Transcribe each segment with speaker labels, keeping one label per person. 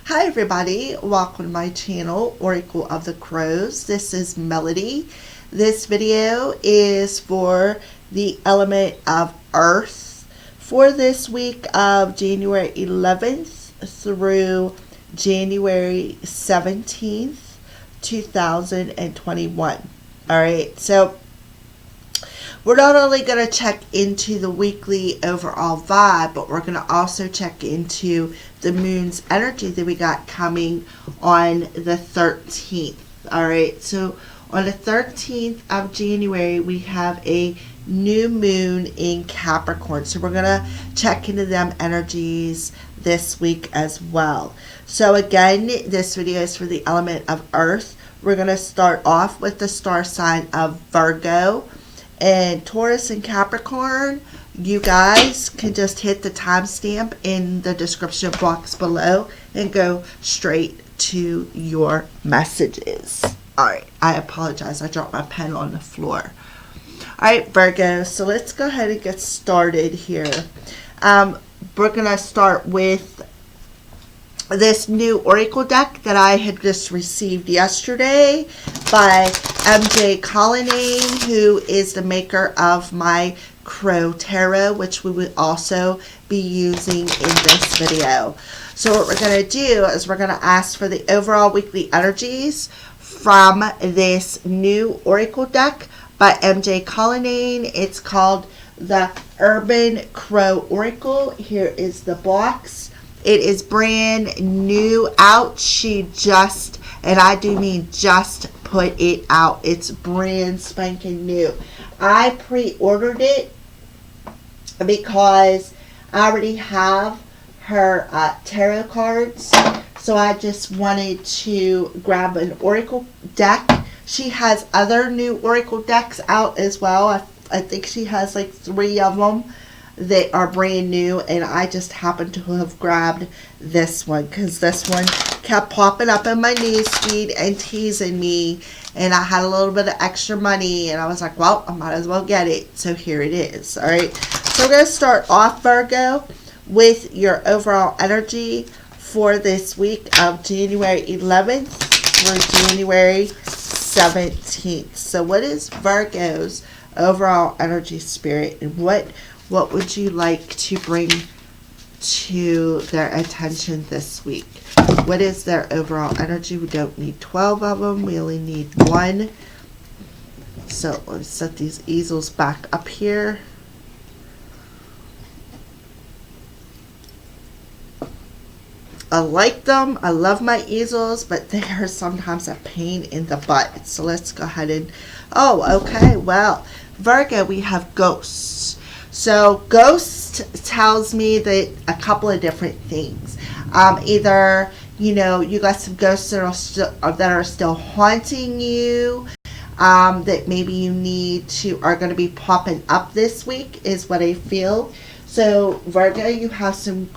Speaker 1: Hi everybody, welcome to my channel, Oracle of the Crows. This is Melody. This video is for the element of Earth for this week of January 11th through January 17th, 2021. Alright, so we're not only going to check into the weekly overall vibe, but we're going to also check into the moon's energy that we got coming on the 13th. All right, so on the 13th of January, we have a new moon in Capricorn. So we're going to check into them energies this week as well. So again, this video is for the element of Earth. We're going to start off with the star sign of Virgo. And Taurus and Capricorn, you guys can just hit the timestamp in the description box below and go straight to your messages. Alright, I apologize. I dropped my pen on the floor. Alright, Virgo, so let's go ahead and get started here. We're going to start with this new oracle deck that I had just received yesterday by MJ Colonnade, who is the maker of my Crow Tarot, which we will also be using in this video. So what we're going to do is we're going to ask for the overall weekly energies from this new oracle deck by MJ Colonnade. It's called the Urban Crow Oracle. Here is the box. It is brand new out. She just, and I do mean just, put it out. It's brand spanking new. I pre-ordered it because I already have her tarot cards. So I just wanted to grab an oracle deck. She has other new oracle decks out as well. I think she has like 3 of them that are brand new, and I just happened to have grabbed this one because this one kept popping up in my newsfeed and teasing me, and I had a little bit of extra money and I was like, well, I might as well get it. So here it is. All right, so we're going to start off, Virgo, with your overall energy for this week of January 11th through January 17th. So what is Virgo's overall energy, spirit, and what would you like to bring to their attention this week? What is their overall energy? We don't need 12 of them. We only need 1. So let's set these easels back up here. I like them. I love my easels, but they are sometimes a pain in the butt. So let's go ahead and... Oh, okay. Well, Virgo, we have ghosts. So ghost tells me that a couple of different things. Either, you know, you got some ghosts that are still haunting you, that maybe you are going to be popping up this week is what I feel. So Virgo, you have some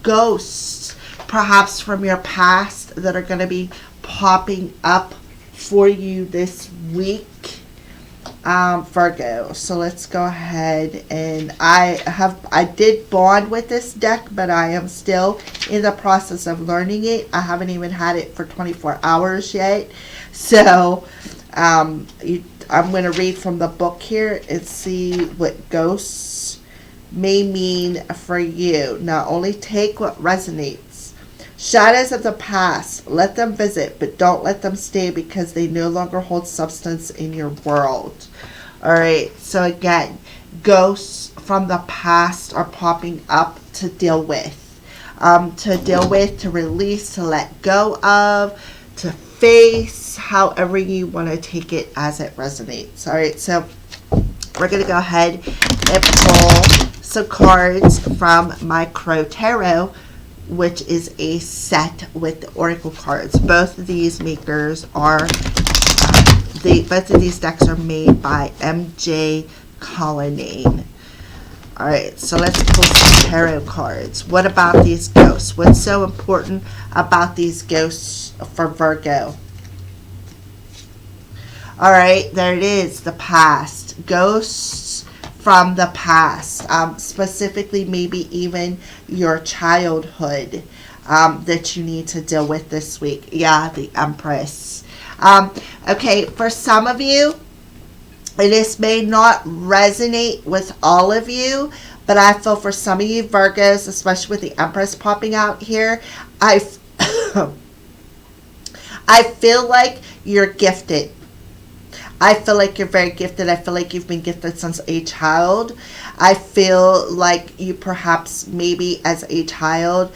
Speaker 1: ghosts perhaps from your past that are going to be popping up for you this week. Virgo. So let's go ahead, and I did bond with this deck, but I am still in the process of learning it. I haven't even had it for 24 hours yet. So I'm going to read from the book here and see what ghosts may mean for you. Now only take what resonates. Shadows of the past, let them visit, but don't let them stay because they no longer hold substance in your world. Alright, so again, ghosts from the past are popping up to deal with. To release, to let go of, to face, however you want to take it as it resonates. Alright, so we're going to go ahead and pull some cards from my Crow Tarot, which is a set with the oracle cards. Both of these makers are, both of these decks are made by MJ Colonnade. Alright, so let's pull some tarot cards. What about these ghosts? What's so important about these ghosts for Virgo? Alright, there it is, the past. Ghosts from the past, specifically maybe even your childhood. that you need to deal with this week. Yeah, the Empress. Okay, for some of you, this may not resonate with all of you, but I feel for some of you Virgos, especially with the Empress popping out here, I feel like you're gifted. I feel like you're very gifted. I feel like you've been gifted since a child. I feel like you perhaps maybe as a child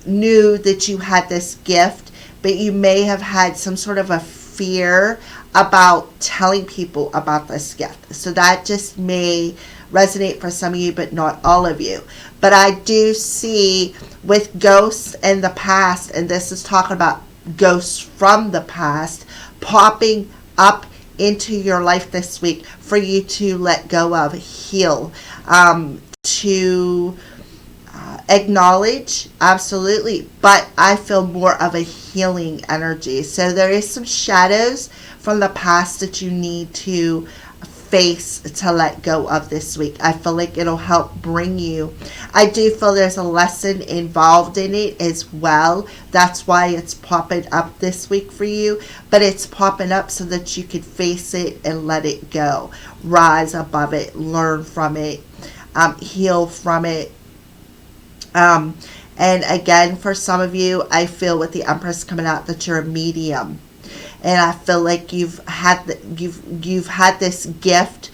Speaker 1: knew that you had this gift, but you may have had some sort of a fear about telling people about this gift. So that just may resonate for some of you, but not all of you. But I do see with ghosts in the past, and this is talking about ghosts from the past, popping up into your life this week for you to let go of, heal, to acknowledge, absolutely, but I feel more of a healing energy. So there is some shadows from the past that you need to face to let go of this week. I feel like it'll help bring you, I do feel there's a lesson involved in it as well. That's why it's popping up this week for you, but it's popping up so that you could face it and let it go, rise above it, learn from it, heal from it. And again, for some of you, I feel with the Empress coming out that you're a medium, and I feel like you've had this gift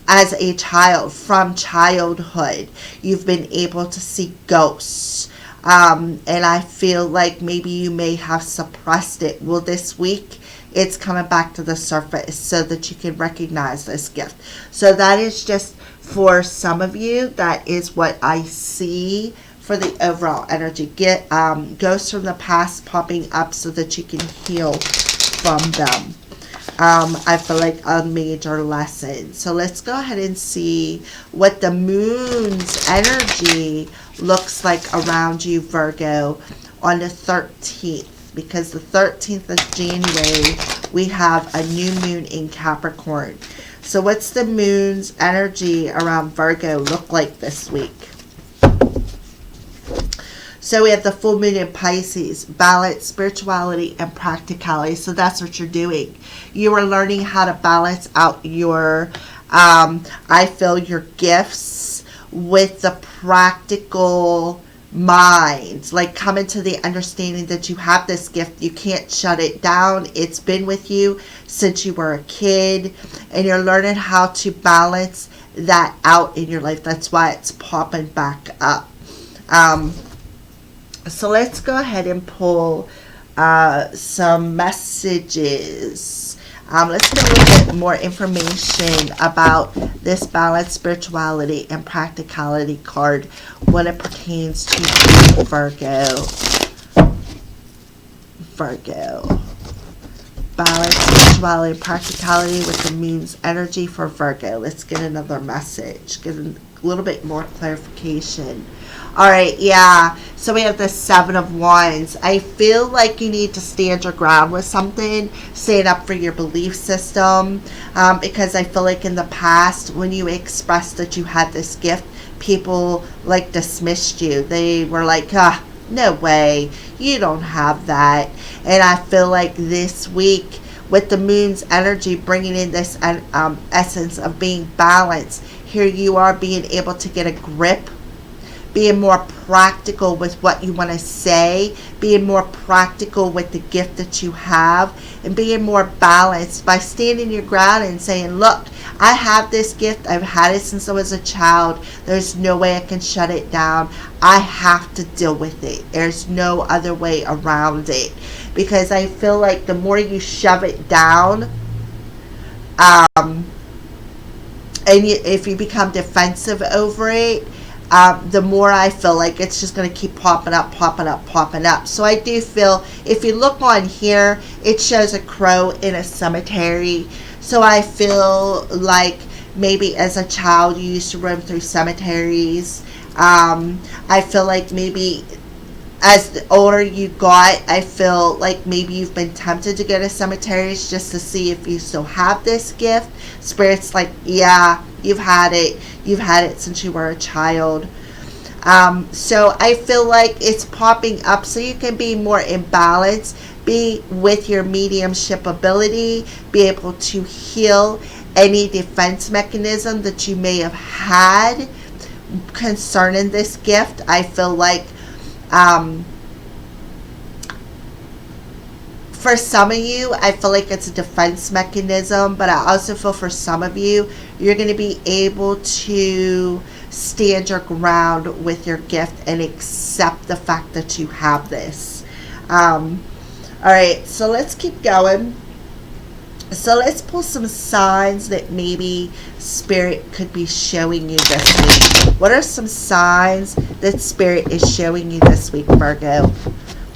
Speaker 1: as a child. From childhood, you've been able to see ghosts, and I feel like maybe you may have suppressed it. Well, this week it's coming back to the surface so that you can recognize this gift. So that is just for some of you. That is what I see for the overall energy. Get ghosts from the past popping up so that you can heal from them. I feel like a major lesson. So let's go ahead and see what the moon's energy looks like around you, Virgo, on the 13th. Because the 13th of January, we have a new moon in Capricorn. So what's the moon's energy around Virgo look like this week? So we have the full moon in Pisces, balance, spirituality, and practicality. So that's what you're doing. You are learning how to balance out your, I feel, your gifts with the practical mind. Like coming to the understanding that you have this gift. You can't shut it down. It's been with you since you were a kid. And you're learning how to balance that out in your life. That's why it's popping back up. So let's go ahead and pull some messages. Let's get a little bit more information about this balance, spirituality, and practicality card when it pertains to Virgo. Virgo. Balance, spirituality, and practicality with the moon's energy for Virgo. Let's get another message. Get a little bit more clarification. All right, yeah. So we have the Seven of Wands. I feel like you need to stand your ground with something, stand up for your belief system, because I feel like in the past, when you expressed that you had this gift, people like dismissed you. They were like, no way, you don't have that. And I feel like this week, with the moon's energy bringing in this essence of being balanced, here you are being able to get a grip, being more practical with what you want to say, being more practical with the gift that you have, and being more balanced by standing your ground and saying, look, I have this gift. I've had it since I was a child. There's no way I can shut it down. I have to deal with it. There's no other way around it. Because I feel like the more you shove it down, and if you become defensive over it, the more I feel like it's just going to keep popping up, popping up, popping up. So I do feel, if you look on here, it shows a crow in a cemetery. So I feel like maybe as a child you used to roam through cemeteries. I feel like maybe as the older you got, I feel like maybe you've been tempted to go to cemeteries just to see if you still have this gift. Spirit's like, yeah, you've had it. You've had it since you were a child. So I feel like it's popping up so you can be more in balance, be with your mediumship ability, be able to heal any defense mechanism that you may have had concerning this gift. I feel like for some of you, I feel like it's a defense mechanism, but I also feel for some of you, you're going to be able to stand your ground with your gift and accept the fact that you have this. All right, so let's keep going. So let's pull some signs that maybe Spirit could be showing you this week. What are some signs that Spirit is showing you this week, Virgo?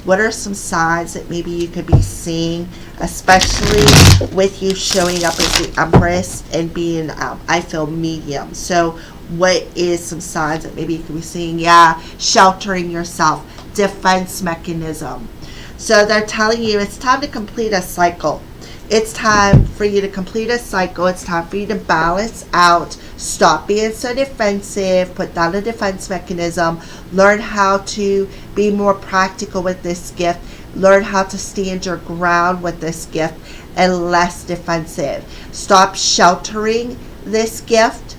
Speaker 1: What are some signs that maybe you could be seeing, especially with you showing up as the Empress and being, I feel, medium? So what is some signs that maybe you could be seeing? Yeah, sheltering yourself, defense mechanism. So they're telling you it's time to complete a cycle. It's time for you to complete a cycle. It's time for you to balance out. Stop being so defensive. Put down a defense mechanism. Learn how to be more practical with this gift. Learn how to stand your ground with this gift and less defensive. Stop sheltering this gift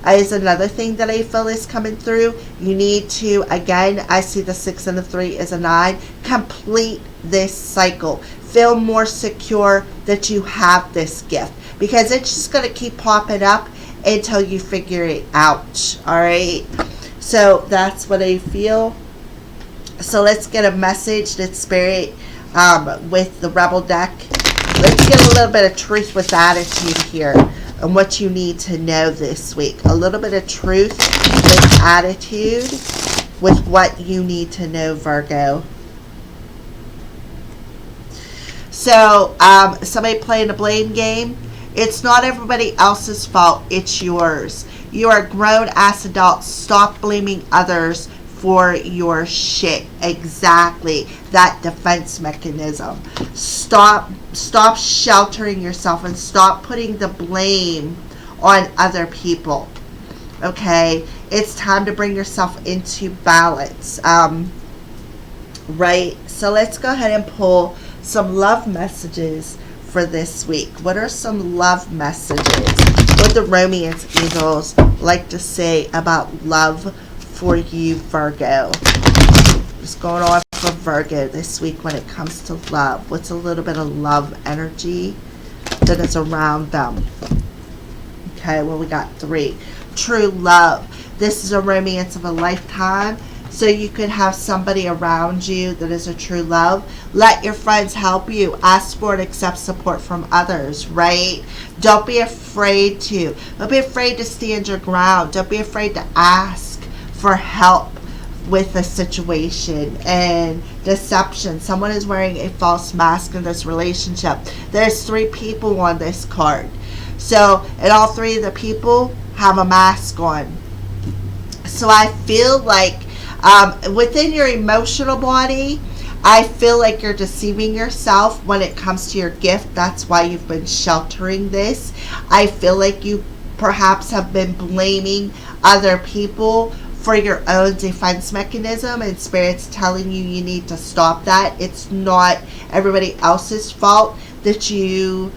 Speaker 1: is another thing that I feel is coming through. You need to, again, I see the 6 and the 3 is a 9. Complete this cycle. Feel more secure that you have this gift, because it's just going to keep popping up until you figure it out. All right, so that's what I feel. So let's get a message that Spirit with the Rebel deck. Let's get a little bit of truth with attitude here and what you need to know this week. A little bit of truth with attitude with what you need to know, Virgo. So, somebody playing a blame game. It's not everybody else's fault. It's yours. You are grown-ass adults. Stop blaming others for your shit. Exactly. That defense mechanism. Stop sheltering yourself and stop putting the blame on other people. Okay? It's time to bring yourself into balance. Right? So let's go ahead and pull some love messages for this week. What are some love messages? What the romance angels like to say about love for you, Virgo? What's going on for Virgo this week when it comes to love? What's a little bit of love energy that is around them? Okay, well, we got 3. True love. This is a romance of a lifetime. So you could have somebody around you that is a true love. Let your friends help you. Ask for and accept support from others, right? Don't be afraid to. Don't be afraid to stand your ground. Don't be afraid to ask for help with a situation. And deception. Someone is wearing a false mask in this relationship. There's 3 people on this card. So, and all 3 of the people have a mask on. So I feel like within your emotional body, I feel like you're deceiving yourself when it comes to your gift. That's why you've been sheltering this. I feel like you perhaps have been blaming other people for your own defense mechanism, and Spirit's telling you you need to stop that. It's not everybody else's fault that you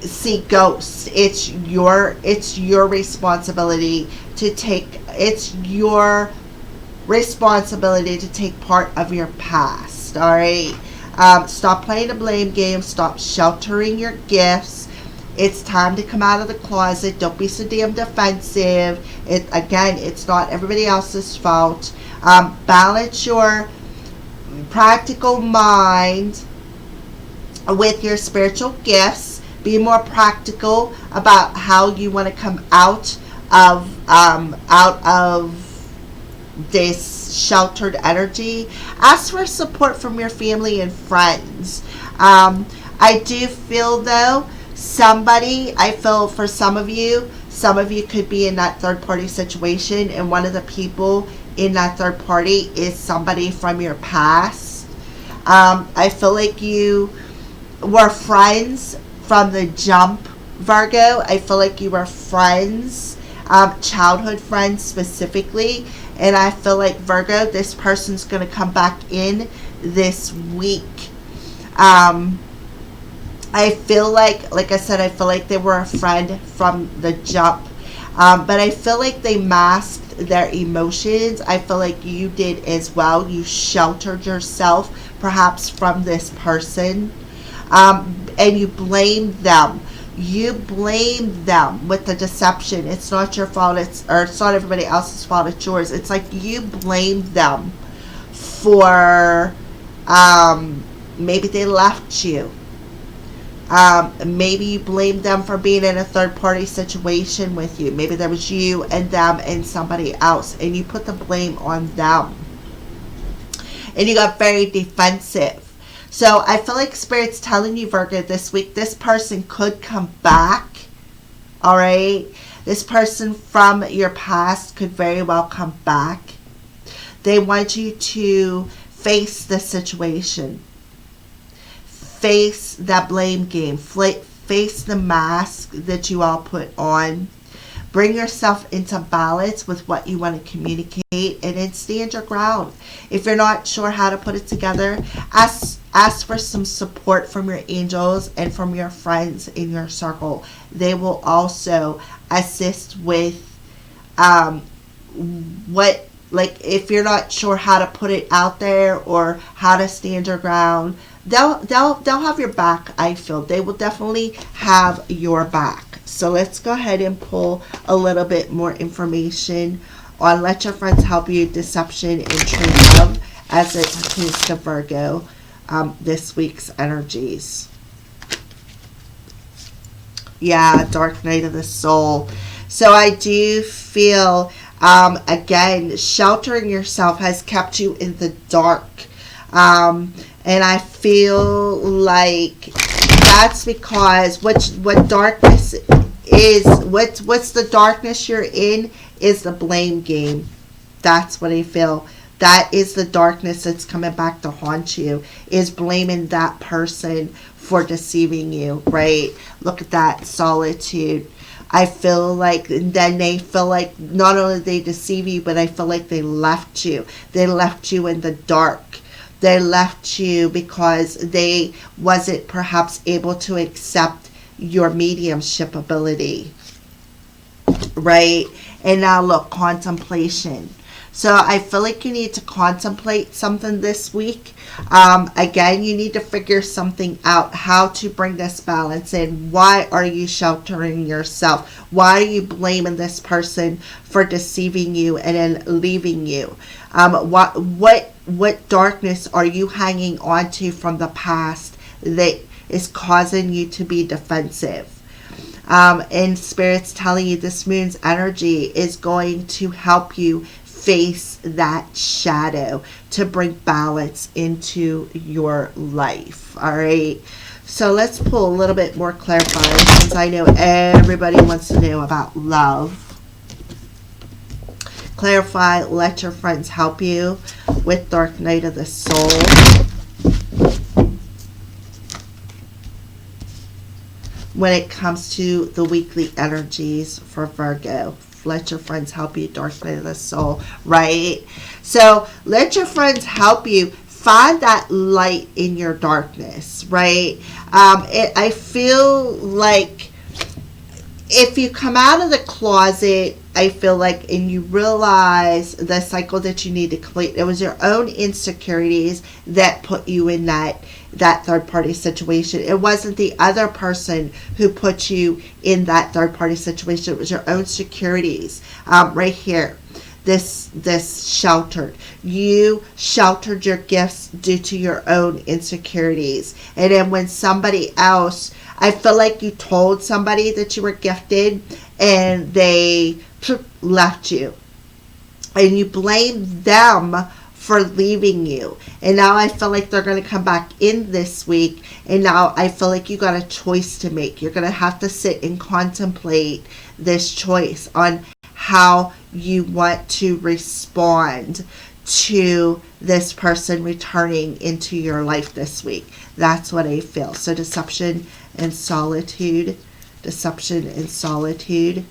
Speaker 1: see ghosts. It's your responsibility to take. It's your responsibility to take part of your past. All right, stop playing the blame game. Stop sheltering your gifts. It's time to come out of the closet. Don't be so damn defensive. It's not everybody else's fault. Balance your practical mind with your spiritual gifts. Be more practical about how you want to come out of this sheltered energy. Ask for support from your family and friends. I do feel though, I feel for some of you could be in that third party situation, and one of the people in that third party is somebody from your past. I feel like you were friends from the jump, Virgo. I feel like you were friends childhood friends specifically. And I feel like, Virgo, this person's going to come back in this week. I feel like I said, I feel like they were a friend from the jump. But I feel like they masked their emotions. I feel like you did as well. You sheltered yourself perhaps from this person. And you blamed them. You blamed them with the deception. It's not your fault. It's not everybody else's fault. It's yours. It's like you blamed them for maybe they left you. Maybe you blamed them for being in a third-party situation with you. Maybe there was you and them and somebody else, and you put the blame on them. And you got very defensive. So I feel like Spirit's telling you, Virgo, this week, this person could come back. All right? This person from your past could very well come back. They want you to face the situation. Face that blame game. Face the mask that you all put on. Bring yourself into balance with what you want to communicate, and then stand your ground. If you're not sure how to put it together, ask for some support from your angels and from your friends in your circle. They will also assist with if you're not sure how to put it out there or how to stand your ground. They'll have your back, I feel. They will definitely have your back. So let's go ahead and pull a little bit more information on Let Your Friends Help You, Deception, and True Love as it pertains to Virgo, this week's energies. Yeah, Dark Night of the Soul. So I do feel, again, sheltering yourself has kept you in the dark. And I feel like that's because what darkness is, what's the darkness you're in is the blame game. That's what I feel. That is the darkness that's coming back to haunt you, is blaming that person for deceiving you, right? Look at that, solitude. I feel like then they feel like not only they deceive you, but I feel like they left you. They left you in the dark. They left you because they wasn't perhaps able to accept your mediumship ability, right? And now look, contemplation. So I feel like you need to contemplate something this week. Again, you need to figure something out, how to bring this balance in. Why are you sheltering yourself? Why are you blaming this person for deceiving you and then leaving you? What darkness are you hanging on to from the past that is causing you to be defensive? And Spirit's telling you this moon's energy is going to help you face that shadow to bring balance into your life. All right. So let's pull a little bit more clarifying, since I know everybody wants to know about love. Clarify, let your friends help you with Dark Night of the Soul. When it comes to the weekly energies for Virgo, let your friends help you, Dark Night of the Soul, right? So let your friends help you find that light in your darkness, right? I feel like if you come out of the closet, I feel like, and you realize the cycle that you need to complete, it was your own insecurities that put you in that third-party situation. It wasn't the other person who put you in that third-party situation. It was your own securities. Right here, this sheltered. You sheltered your gifts due to your own insecurities. And then when somebody else, I feel like you told somebody that you were gifted and they left you. And you blamed them for leaving you. And now I feel like they're going to come back in this week. And now I feel like you got a choice to make. You're going to have to sit and contemplate this choice on how you want to respond to this person returning into your life this week. That's what I feel. So deception and solitude. Deception and solitude.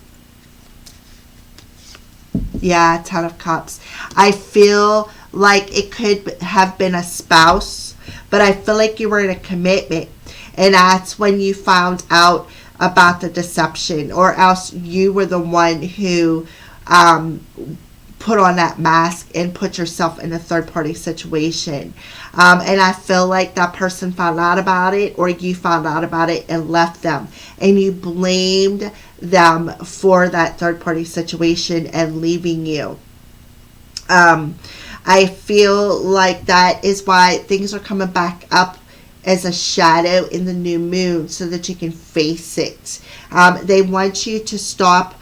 Speaker 1: Yeah, Ten of Cups. I feel like it could have been a spouse, but I feel like you were in a commitment. And that's when you found out about the deception, or else you were the one who put on that mask and put yourself in a third-party situation. And I feel like that person found out about it, or you found out about it and left them. And you blamed them for that third-party situation and leaving you. I feel like that is why things are coming back up as a shadow in the new moon, so that you can face it. They want you to stop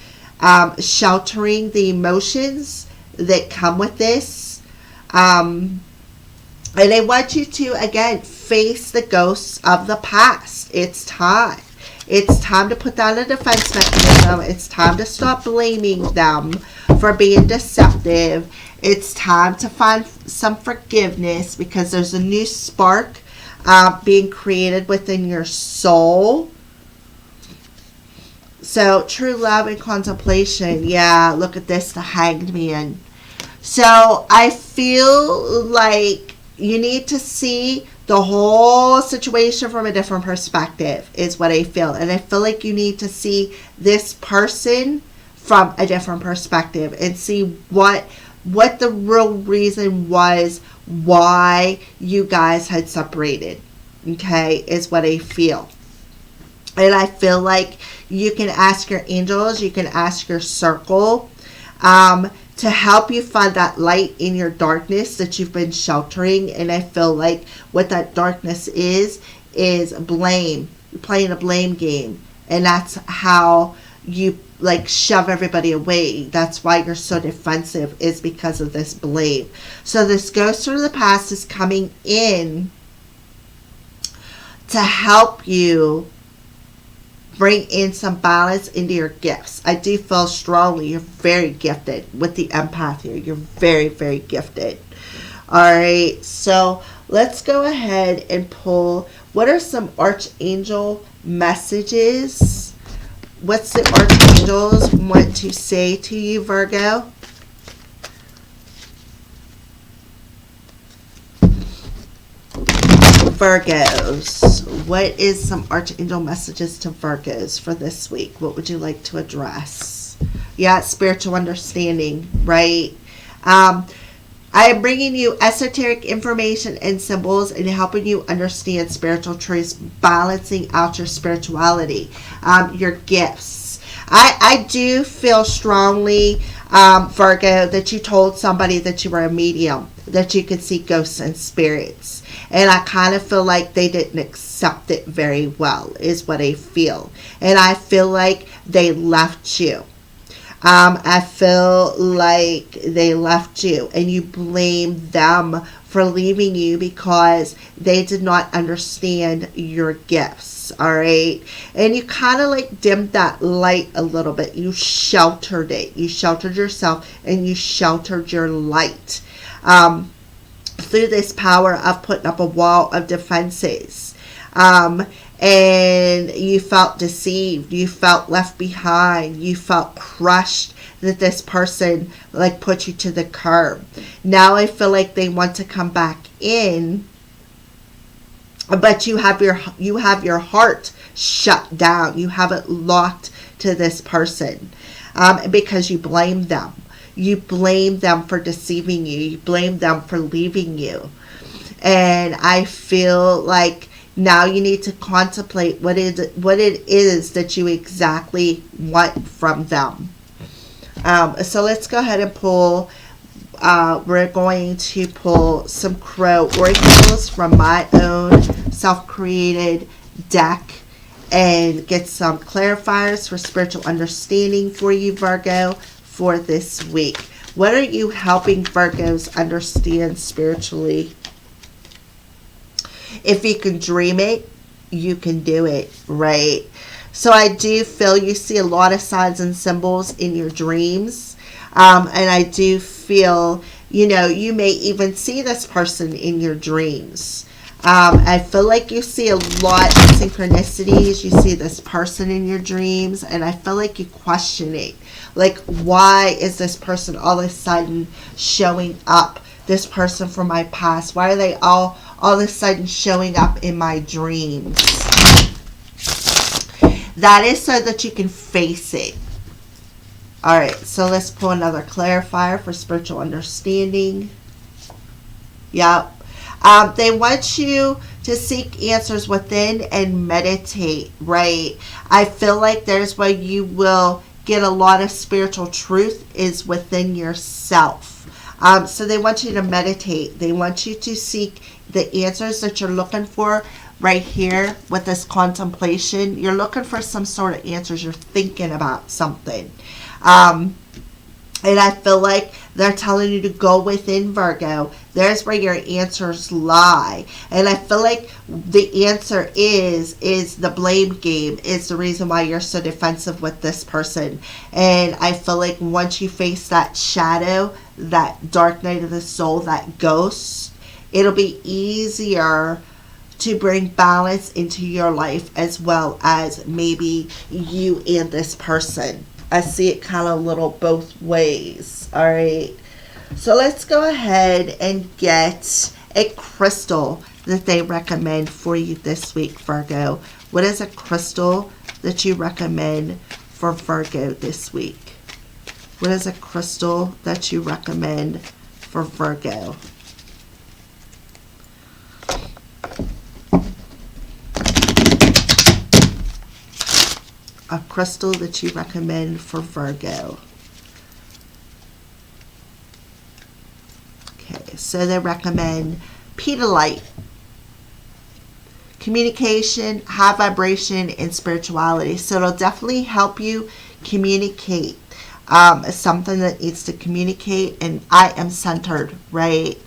Speaker 1: sheltering the emotions that come with this. And they want you to, again, face the ghosts of the past. It's time. It's time to put down a defense mechanism. It's time to stop blaming them for being deceptive. It's time to find some forgiveness, because there's a new spark being created within your soul. So, true love and contemplation. Yeah, look at this, the Hanged Man. So, I feel like you need to see the whole situation from a different perspective, is what I feel. And I feel like you need to see this person from a different perspective and see what the real reason was why you guys had separated. Okay, is what I feel. And I feel like you can ask your angels, you can ask your circle to help you find that light in your darkness that you've been sheltering. And I feel like what that darkness is blame. You're playing a blame game. And that's how you like shove everybody away. That's why you're so defensive, is because of this blame. So this ghost from the past is coming in to help you bring in some balance into your gifts. I do feel strongly you're very gifted with the empath here. You're very, very gifted. Alright, so let's go ahead and pull, what are some Archangel messages? What's the Archangels want to say to you, Virgo? Virgos, what is some Archangel messages to Virgos for this week? What would you like to address? Yeah, spiritual understanding, right? I am bringing you esoteric information and symbols and helping you understand spiritual truths, balancing out your spirituality, your gifts. I do feel strongly, Virgo, that you told somebody that you were a medium, that you could see ghosts and spirits. And I kind of feel like they didn't accept it very well, is what I feel. And I feel like they left you. I feel like they left you and you blame them for leaving you because they did not understand your gifts. All right. And you kind of like dimmed that light a little bit. You sheltered it. You sheltered yourself and you sheltered your light. Through this power of putting up a wall of defenses. And you felt deceived. You felt left behind. You felt crushed that this person like put you to the curb. Now I feel like they want to come back in, but you have your heart shut down. You have it locked to this person because you blame them. You blame them for deceiving you. You blame them for leaving you. And I feel like now you need to contemplate what it is that you exactly want from them. So let's go ahead and pull. We're going to pull some crow oracles from my own self-created deck and get some clarifiers for spiritual understanding for you, Virgo, for this week. What are you helping Virgos understand spiritually? If you can dream it, you can do it, right? So I do feel you see a lot of signs and symbols in your dreams. And I do feel, you may even see this person in your dreams. I feel like you see a lot of synchronicities. You see this person in your dreams, and I feel like you question it. Like, why is this person all of a sudden showing up? This person from my past, why are they all of a sudden showing up in my dreams? That is so that you can face it. Alright, so let's pull another clarifier for spiritual understanding. Yep. They want you to seek answers within and meditate, right? I feel like there's where you will get a lot of spiritual truth is within yourself. So they want you to meditate. They want you to seek the answers that you're looking for right here with this contemplation. You're looking for some sort of answers. You're thinking about something. And I feel like they're telling you to go within, Virgo. There's where your answers lie. And I feel like the answer is the blame game is the reason why you're so defensive with this person. And I feel like once you face that shadow, that dark night of the soul, that ghost, it'll be easier to bring balance into your life as well as maybe you and this person. I see it kind of little both ways. All right. So let's go ahead and get a crystal that they recommend for you this week, Virgo. What is a crystal that you recommend for Virgo this week? What is a crystal that you recommend for Virgo? A crystal that you recommend for Virgo. Okay, so they recommend pedalite. Communication, high vibration, and spirituality. So it'll definitely help you communicate. Something that needs to communicate, and I am centered, right?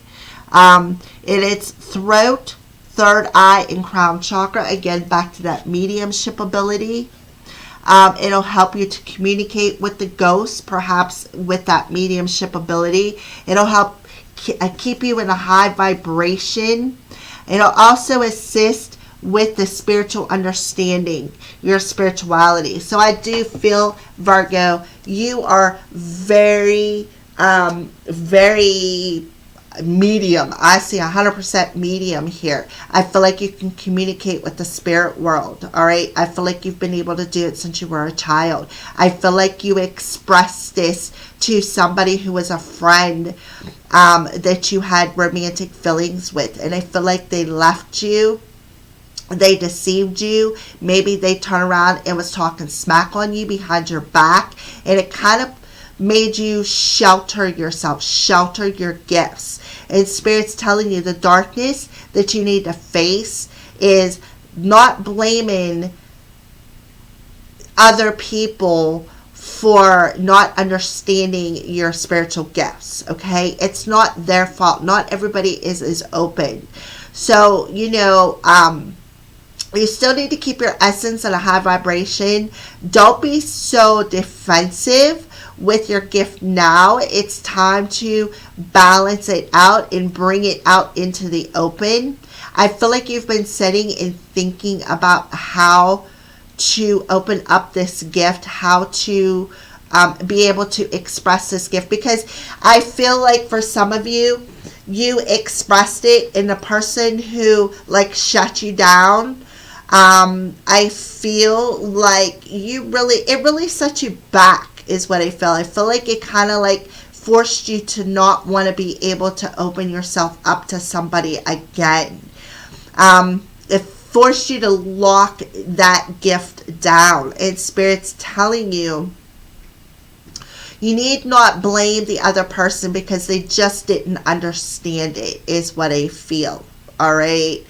Speaker 1: It's throat, third eye, and crown chakra. Again, back to that mediumship ability. It'll help you to communicate with the ghosts, perhaps with that mediumship ability. It'll help keep you in a high vibration. It'll also assist with the spiritual understanding, your spirituality. So I do feel, Virgo, you are very, very medium. I see 100% medium here. I feel like you can communicate with the spirit world. All right. I feel like you've been able to do it since you were a child. I feel like you expressed this to somebody who was a friend that you had romantic feelings with, and I feel like they left you. They deceived you. Maybe they turned around and was talking smack on you behind your back, and it kind of made you shelter yourself, shelter your gifts. And Spirit's telling you the darkness that you need to face is not blaming other people for not understanding your spiritual gifts, okay? It's not their fault. Not everybody is open. So, you still need to keep your essence at a high vibration. Don't be so defensive with your gift now. It's time to balance it out and bring it out into the open. I feel like you've been sitting and thinking about how to open up this gift, how to be able to express this gift, because I feel like for some of you, you expressed it and the person who shut you down, I feel like it really set you back is what I feel. I feel like it kind of forced you to not want to be able to open yourself up to somebody again. It forced you to lock that gift down. And Spirit's telling you, you need not blame the other person because they just didn't understand it, is what I feel. All right.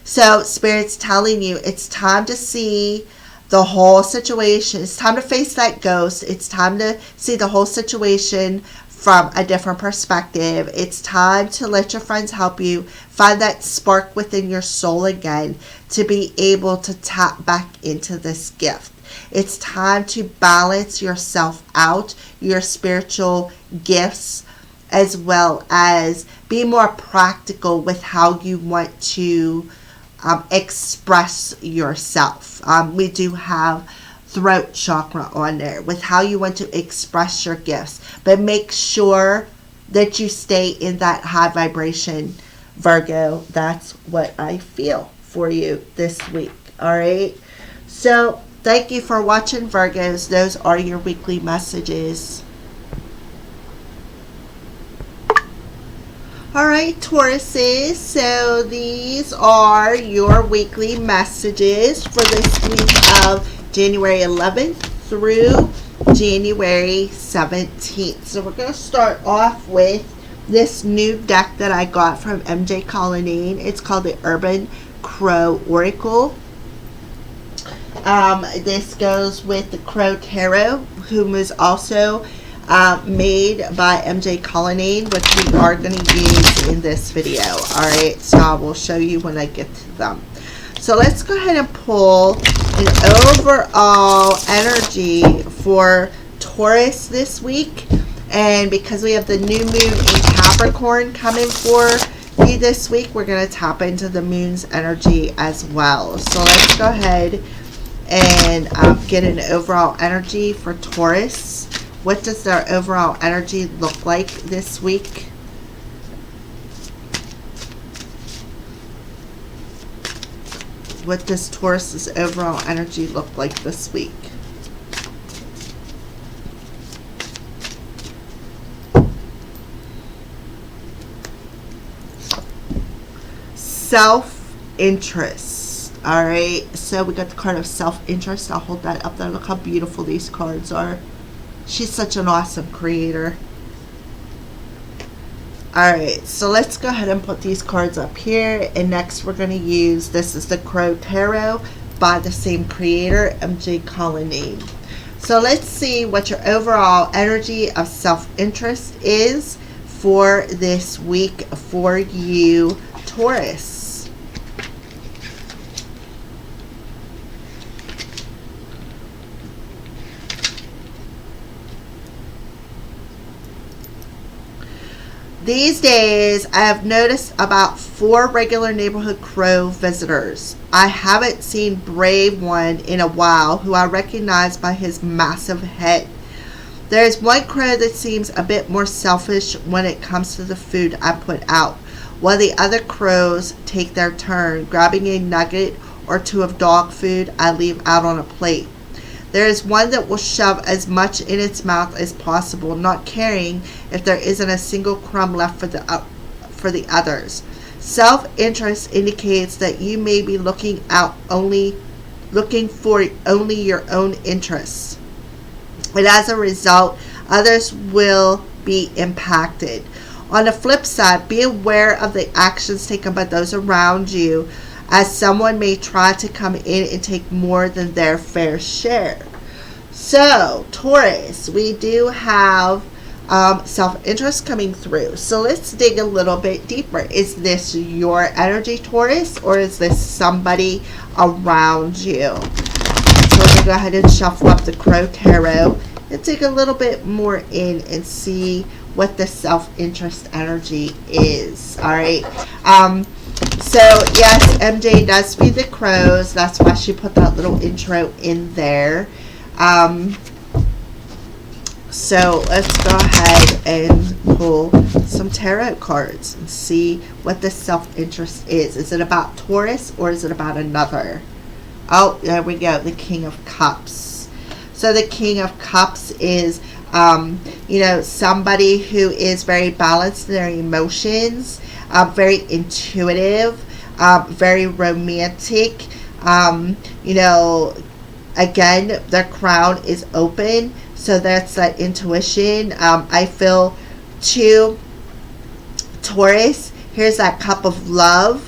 Speaker 1: So Spirit's telling you it's time to see the whole situation. It's time to face that ghost. It's time to see the whole situation from a different perspective. It's time to let your friends help you find that spark within your soul again to be able to tap back into this gift. It's time to balance yourself out, your spiritual gifts, as well as be more practical with how you want to express yourself. We do have throat chakra on there with how you want to express your gifts. But make sure that you stay in that high vibration, Virgo. That's what I feel for you this week. All right. So thank you for watching, Virgos. Those are your weekly messages. All right, Tauruses. So these are your weekly messages for this week of January 11th through January 17th. So we're going to start off with this new deck that I got from MJ Colonnine. It's called the Urban Crow Oracle. This goes with the Crow Tarot, whom was also made by MJ Colonnine, which we are going to use in this video. Alright, so I will show you when I get to them. So let's go ahead and pull an overall energy for Taurus this week. And because we have the new moon in Capricorn coming for you this week, we're going to tap into the moon's energy as well. So let's go ahead and get an overall energy for Taurus. What does their overall energy look like this week? What does Taurus's overall energy look like this week? Self-interest. All right, so we got the card of self-interest. I'll hold that up there. Look how beautiful these cards are. She's such an awesome creator. Alright, so let's go ahead and put these cards up here. And next we're going to use, this is the Crow Tarot by the same creator, MJ Colonnine. So let's see what your overall energy of self-interest is for this week for you, Taurus. These days, I have noticed about 4 regular neighborhood crow visitors. I haven't seen Brave One in a while, who I recognize by his massive head. There is one crow that seems a bit more selfish when it comes to the food I put out, while the other crows take their turn, grabbing a nugget or 2 of dog food I leave out on a plate. There is one that will shove as much in its mouth as possible, not caring if there isn't a single crumb left for the others. Self-interest indicates that you may be looking for only your own interests, and as a result, others will be impacted. On the flip side, be aware of the actions taken by those around you, as someone may try to come in and take more than their fair share. So, Taurus, we do have self-interest coming through. So let's dig a little bit deeper. Is this your energy, Taurus, or is this somebody around you? So we're going to go ahead and shuffle up the Crow Tarot and dig a little bit more in and see what the self-interest energy is. All right. So, yes, MJ does feed the crows. That's why she put that little intro in there. So, let's go ahead and pull some tarot cards and see what the self-interest is. Is it about Taurus or is it about another? Oh, there we go. The King of Cups. So, the King of Cups is, somebody who is very balanced in their emotions. Very intuitive, very romantic. Again, their crown is open, so that's that intuition. I feel too, Taurus, here's that cup of love.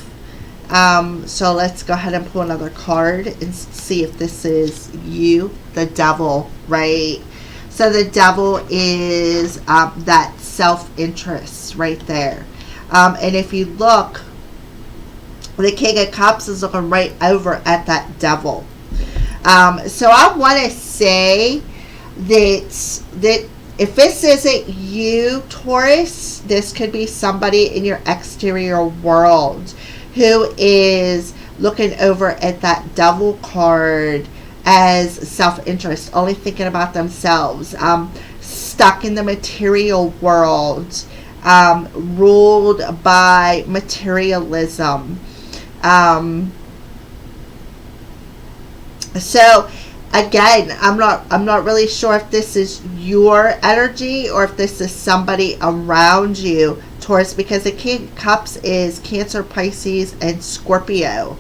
Speaker 1: So let's go ahead and pull another card and see if this is you, the Devil, right? So the Devil is that self-interest right there. And if you look, the King of Cups is looking right over at that Devil. So I want to say that if this isn't you, Taurus, this could be somebody in your exterior world who is looking over at that Devil card as self-interest, only thinking about themselves, stuck in the material world, ruled by materialism. So again, I'm not really sure if this is your energy or if this is somebody around you, Taurus, because the King of Cups is Cancer, Pisces, and Scorpio.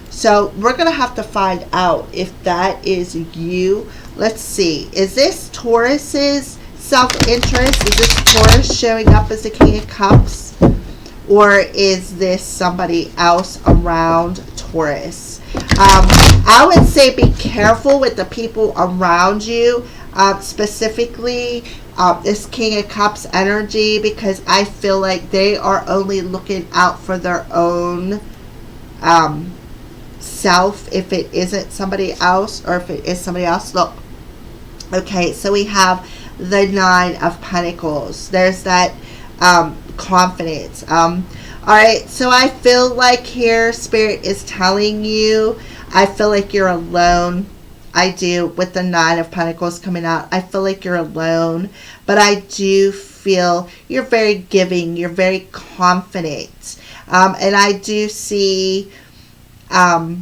Speaker 1: So we're going to have to find out if that is you. Let's see. Is this Taurus's self-interest? Is this Taurus showing up as the King of Cups? Or is this somebody else around Taurus? I would say be careful with the people around you, specifically this King of Cups energy, because I feel like they are only looking out for their own self if it isn't somebody else, or if it is somebody else. Look, okay, so we have the Nine of Pentacles. There's that confidence. All right, so I feel like here Spirit is telling you, I feel like you're alone. I do, with the Nine of Pentacles coming out. I feel like you're alone, but I do feel you're very giving. You're very confident. And I do see, for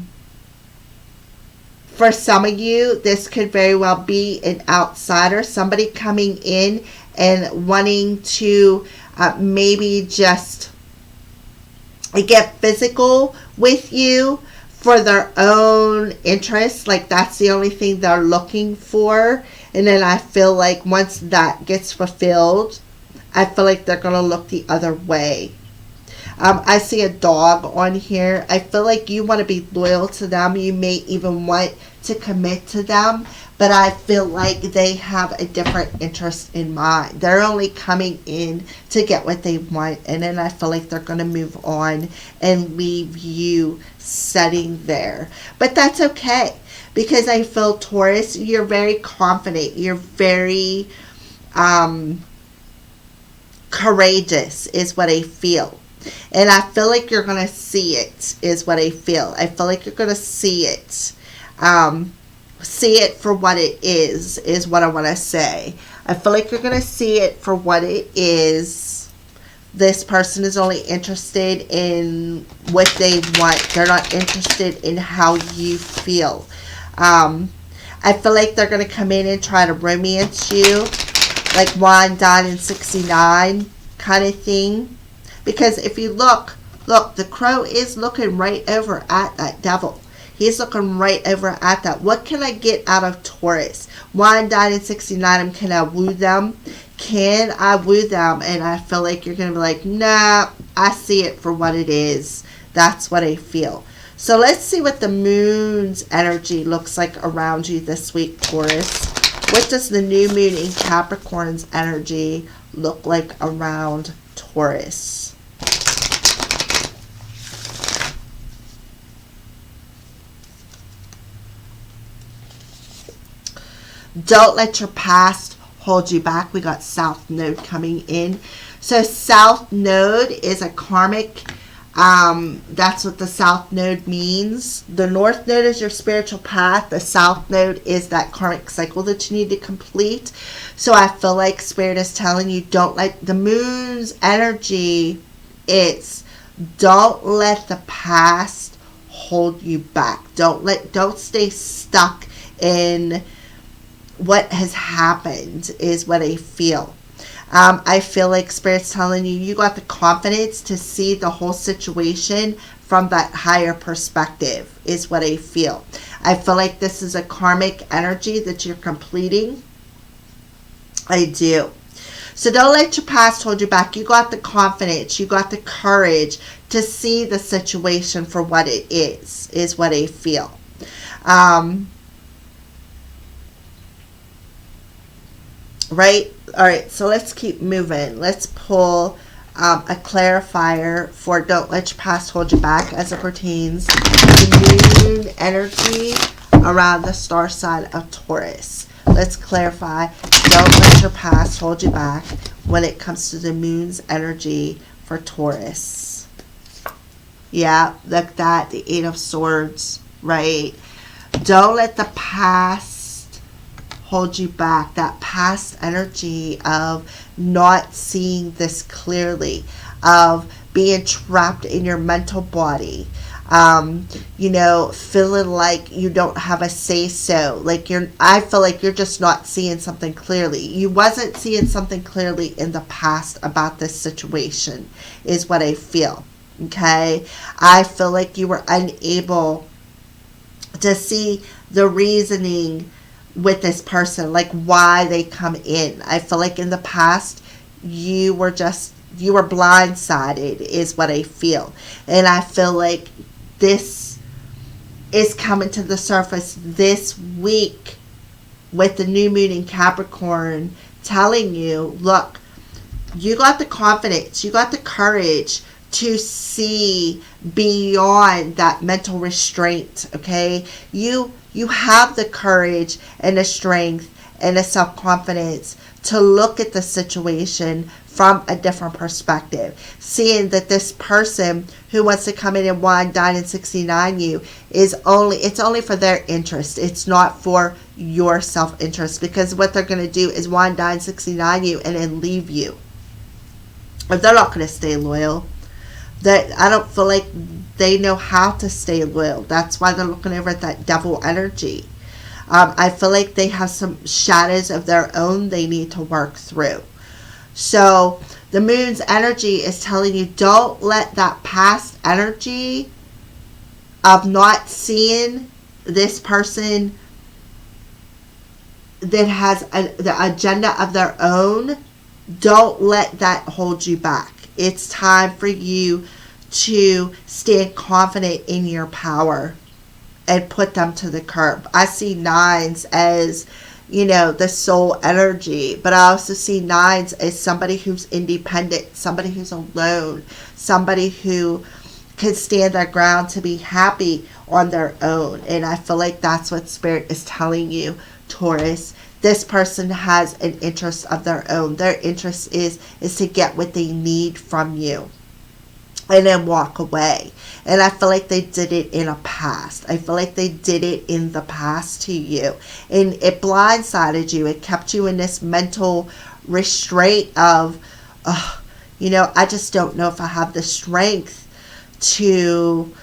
Speaker 1: some of you, this could very well be an outsider, somebody coming in and wanting to maybe just get physical with you for their own interests. Like that's the only thing they're looking for. And then I feel like once that gets fulfilled, I feel like they're going to look the other way. I see a dog on here. I feel like you want to be loyal to them. You may even want to commit to them. But I feel like they have a different interest in mind. They're only coming in to get what they want. And then I feel like they're going to move on and leave you sitting there. But that's okay. Because I feel, Taurus, you're very confident. You're very courageous is what I feel. And I feel like you're going to see it is what I feel. I feel like you're going to see it. See it for what it is what I want to say. I feel like you're going to see it for what it is. This person is only interested in what they want. They're not interested in how you feel. I feel like they're going to come in and try to romance you. Like Wine, Dine, and 69 kind of thing. Because if you look, the crow is looking right over at that devil. He's looking right over at that. What can I get out of Taurus? Wine, Dine, and 69. Can I woo them? Can I woo them? And I feel like you're going to be like, nah, I see it for what it is. That's what I feel. So let's see what the moon's energy looks like around you this week, Taurus. What does the new moon in Capricorn's energy look like around Taurus? Don't let your past hold you back. We got South Node coming in. So South Node is a karmic. That's what the South Node means. The North Node is your spiritual path. The South Node is that karmic cycle that you need to complete. So I feel like Spirit is telling you, don't let the moon's energy, don't let the past hold you back. Don't stay stuck in what has happened is what I feel. I feel like Spirit's telling you, you got the confidence to see the whole situation from that higher perspective is what I feel. I feel like this is a karmic energy that you're completing. I do. So don't let your past hold you back. You got the confidence. You got the courage to see the situation for what it is what I feel. Right? All right, so let's keep moving. Let's pull a clarifier for don't let your past hold you back as it pertains to the moon energy around the star sign of Taurus. Let's clarify, don't let your past hold you back when it comes to the moon's energy for Taurus. Yeah, like that, the Eight of Swords, right? Don't let the past hold you back. That past energy of not seeing this clearly, of being trapped in your mental body, feeling like you don't have a say-so. Like I feel like you're just not seeing something clearly. You wasn't seeing something clearly in the past about this situation, is what I feel. Okay? I feel like you were unable to see the reasoning with this person, like why they come in. I feel like in the past you were blindsided, is what I feel. And I feel like this is coming to the surface this week with the new moon in Capricorn, telling you, look, you got the confidence, you got the courage to see beyond that mental restraint, okay? You have the courage and the strength and the self-confidence to look at the situation from a different perspective, seeing that this person who wants to come in and wine, dine, and 69 you it's only for their interest. It's not for your self-interest, because what they're going to do is wine, dine, 69 you and then leave you. But they're not going to stay loyal. I don't feel like they know how to stay loyal. That's why they're looking over at that devil energy. I feel like they have some shadows of their own they need to work through. So the moon's energy is telling you, don't let that past energy of not seeing this person that has the agenda of their own, don't let that hold you back. It's time for you to stand confident in your power and put them to the curb. I see nines as, the soul energy, but I also see nines as somebody who's independent, somebody who's alone, somebody who can stand their ground to be happy on their own. And I feel like that's what Spirit is telling you, Taurus. This person has an interest of their own. Their interest is to get what they need from you and then walk away. And I feel like they did it in a past. I feel like they did it in the past to you. And it blindsided you. It kept you in this mental restraint of, I just don't know if I have the strength to,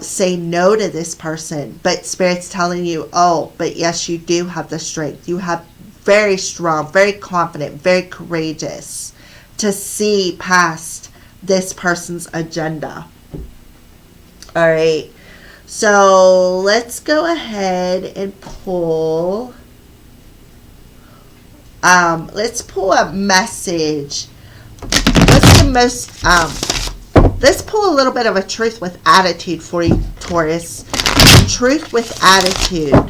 Speaker 1: say no to this person. But Spirit's telling you, but yes, you do have the strength. You have very strong, very confident, very courageous to see past this person's agenda. All right, so let's go ahead and pull. Let's pull a message. What's the most? Let's pull a little bit of a truth with attitude for you, Taurus. Truth with attitude.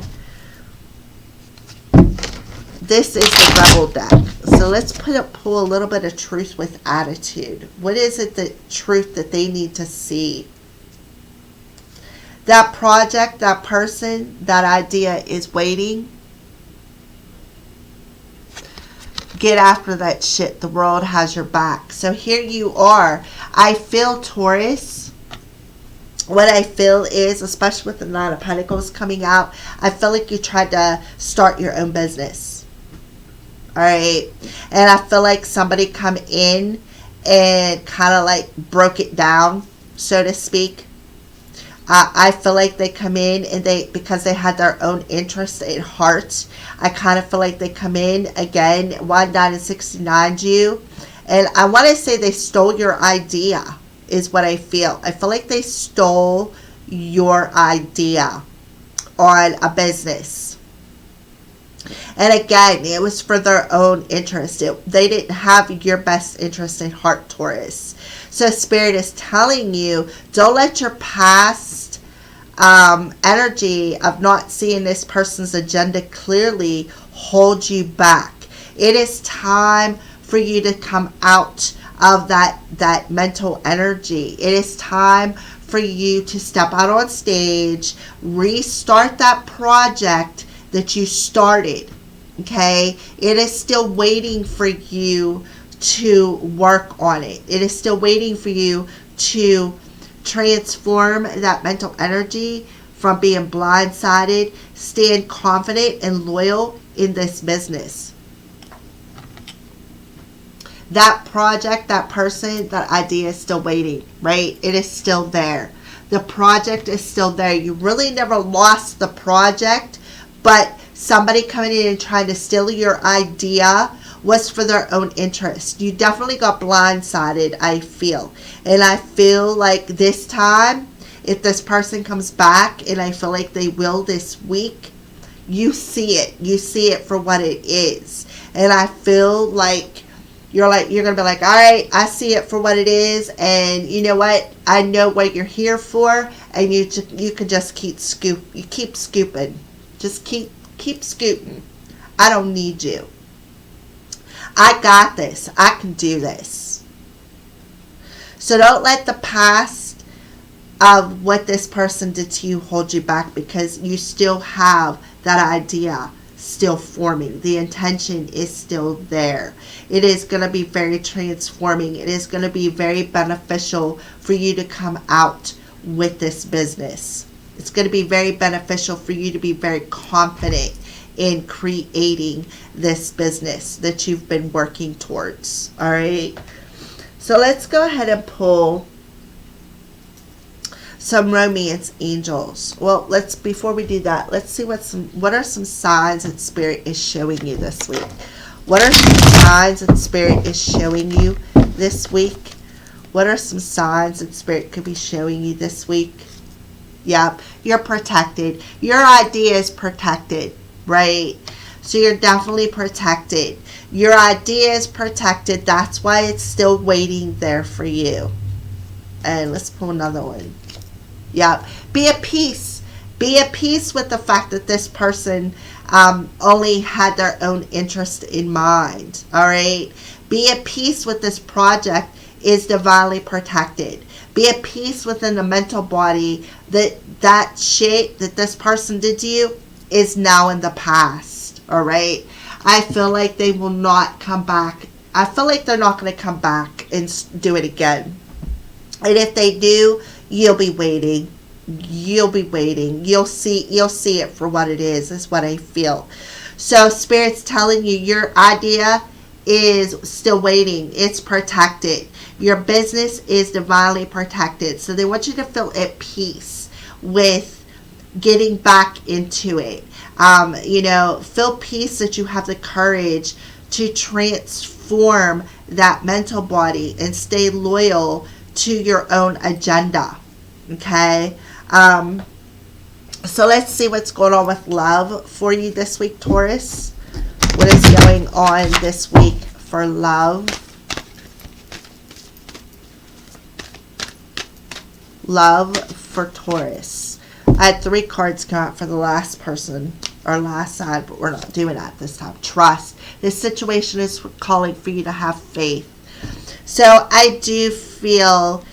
Speaker 1: This is the Rebel deck. So let's pull a little bit of truth with attitude. What is it, the truth that they need to see? That project, that person, that idea is waiting. Get after that shit. The world has your back. So here you are. I feel, Taurus, what I feel is, especially with the Nine of Pentacles coming out, I feel like you tried to start your own business. Alright? And I feel like somebody come in and kind of like broke it down, so to speak. I feel like they come in and because they had their own interests at heart, I kind of feel like they come in again, 1, 9, and 69 you. And I want to say they stole your idea, is what I feel. I feel like they stole your idea on a business. And again, it was for their own interest. They didn't have your best interest at heart, Taurus. So Spirit is telling you, don't let your past energy of not seeing this person's agenda clearly hold you back. It is time for you to come out of that mental energy. It is time for you to step out on stage, restart that project that you started. Okay? It is still waiting for you to work on it. It is still waiting for you to transform that mental energy from being blindsided. Stand confident and loyal in this business. That project, that person, that idea is still waiting, right? It is still there. The project is still there. You really never lost the project, but somebody coming in and trying to steal your idea was for their own interest. You definitely got blindsided, I feel. And I feel like this time, if this person comes back, and I feel like they will this week, you see it. You see it for what it is. And I feel like you're going to be like, all right, I see it for what it is. And you know what? I know what you're here for. And you can just keep scooping. Just keep scooting. I don't need you. I got this. I can do this. So don't let the past of what this person did to you hold you back, because you still have that idea still forming. The intention is still there. It is going to be very transforming. It is going to be very beneficial for you to come out with this business. It's going to be very beneficial for you to be very confident in creating this business that you've been working towards. All right. So let's go ahead and pull some romance angels. Well, before we do that, let's see what are some signs that Spirit is showing you this week. What are some signs that Spirit is showing you this week? What are some signs that Spirit could be showing you this week? Yep, you're protected. Your idea is protected, right? So you're definitely protected. Your idea is protected. That's why it's still waiting there for you. And let's pull another one. Yep. Be at peace. Be at peace with the fact that this person only had their own interest in mind. All right. Be at peace with this project is divinely protected. Be at peace within the mental body that shit that this person did to you is now in the past. All right. I feel like they will not come back. I feel like they're not going to come back and do it again. And if they do, you'll be waiting. You'll be waiting. You'll see it for what it is what I feel. So Spirit's telling you your idea is still waiting. It's protected. Your business is divinely protected. So they want you to feel at peace with getting back into it. Feel peace that you have the courage to transform that mental body and stay loyal to your own agenda. Okay. So let's see what's going on with love for you this week, Taurus. What is going on this week for love? Love for Taurus. I had 3 cards come out for the last person or last side, but we're not doing that this time. Trust. This situation is calling for you to have faith. So I do feel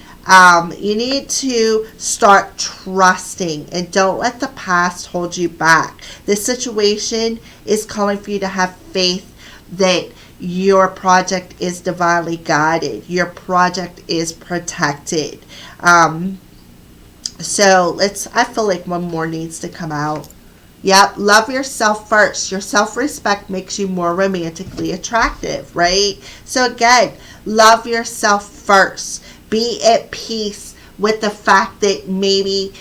Speaker 1: you need to start trusting and don't let the past hold you back. This situation is calling for you to have faith that your project is divinely guided. Your project is protected. So I feel like one more needs to come out. Yep, love yourself first. Your self-respect makes you more romantically attractive, right? So again, love yourself first. Be at peace with the fact that maybe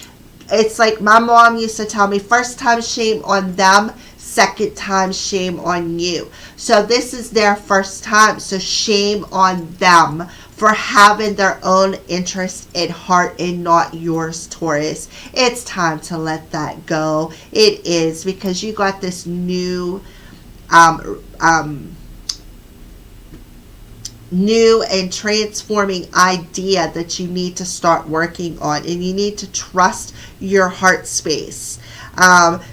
Speaker 1: it's like my mom used to tell me, first time shame on them, second time shame on you. So this is their first time, so shame on them for having their own interest at heart and not yours, Taurus. It's time to let that go. It is, because you got this new new and transforming idea that you need to start working on, and you need to trust your heart space.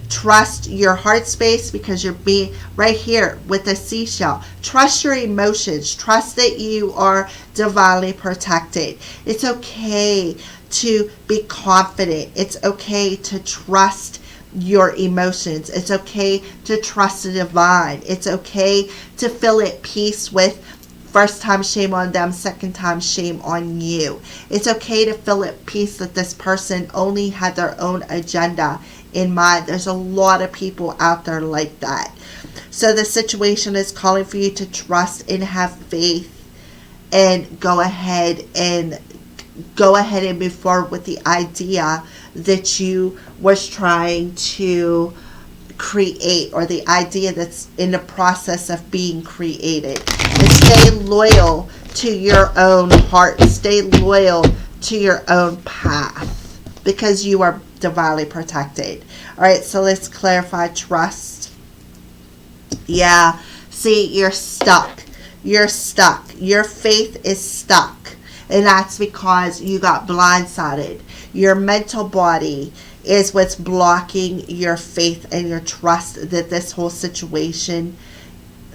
Speaker 1: Trust your heart space, because you're being right here with the seashell. Trust your emotions. Trust that you are divinely protected. It's okay to be confident. It's okay to trust your emotions. It's okay to trust the divine. It's okay to feel at peace with First time, shame on them. Second time, shame on you. It's okay to feel at peace that this person only had their own agenda in mind. There's a lot of people out there like that. So the situation is calling for you to trust and have faith and go ahead and move forward with the idea that you was trying to create, or the idea that's in the process of being created. And stay loyal to your own heart. Stay loyal to your own path, because you are divinely protected. All right, so let's clarify trust. Yeah, see, you're stuck. You're stuck. Your faith is stuck. And that's because you got blindsided. Your mental body is what's blocking your faith and your trust that this whole situation,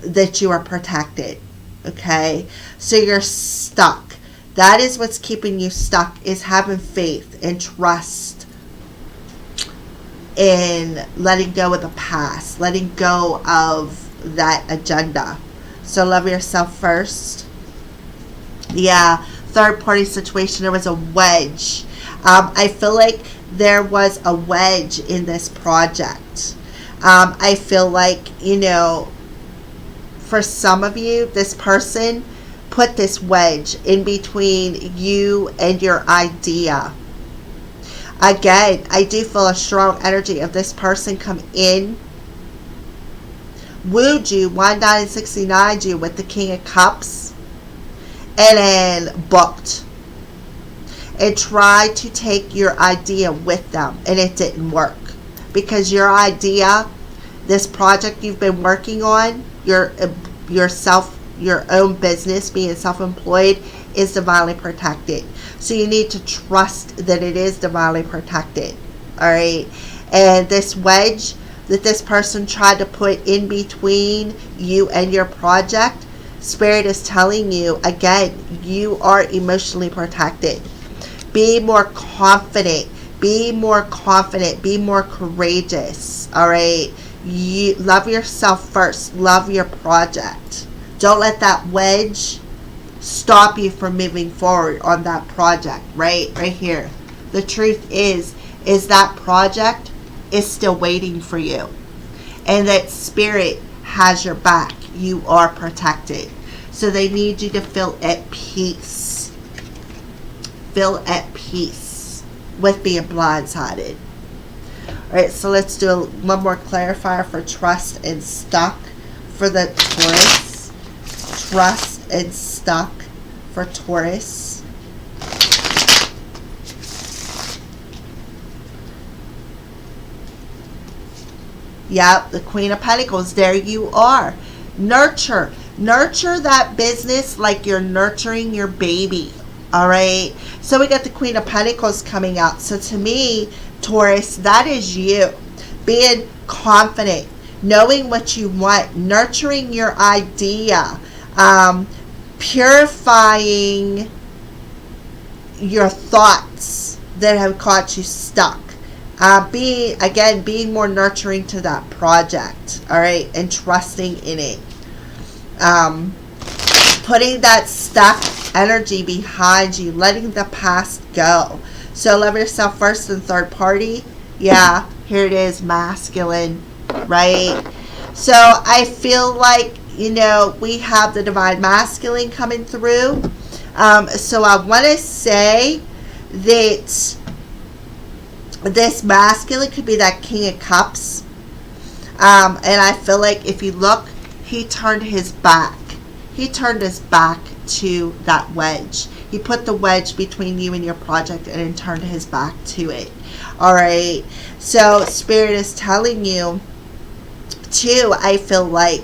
Speaker 1: that you are protected. Okay? So you're stuck. That is what's keeping you stuck, is having faith and trust in letting go of the past, letting go of that agenda. So love yourself first. Yeah, third party situation, there was a wedge. I feel like there was a wedge in this project. I feel like, for some of you, this person put this wedge in between you and your idea. Again, I do feel a strong energy of this person come in, wooed you, wine down and 69'd you with the King of Cups, and then booked. And tried to take your idea with them, and it didn't work. Because your idea, this project you've been working on, your own business, being self-employed, is divinely protected. So you need to trust that it is divinely protected. Alright? And this wedge that this person tried to put in between you and your project, Spirit is telling you, again, you are emotionally protected. Be more confident. Be more confident. Be more courageous. Alright? You love yourself first. Love your project. Don't let that wedge stop you from moving forward on that project. Right here. The truth is that project is still waiting for you. And that Spirit has your back. You are protected. So they need you to feel at peace. Feel at peace with being blindsided. Alright, so let's do one more clarifier for trust and stuck for the Taurus. Trust and stuck for Taurus. Yep, the Queen of Pentacles. There you are. Nurture. Nurture that business like you're nurturing your baby. Alright. So we got the Queen of Pentacles coming out. So to me, Taurus, that is you. Being confident. Knowing what you want. Nurturing your idea. Purifying your thoughts that have caught you stuck. Being more nurturing to that project. Alright. And trusting in it. Putting that stuck energy behind you. Letting the past go. So love yourself first and third party. Yeah. Here it is. Masculine. Right? So I feel like, we have the divine masculine coming through. So I want to say that this masculine could be that King of Cups. And I feel like if you look, he turned his back. He turned his back to that wedge. He put the wedge between you and your project and then turned his back to it. Alright. So Spirit is telling you too, I feel like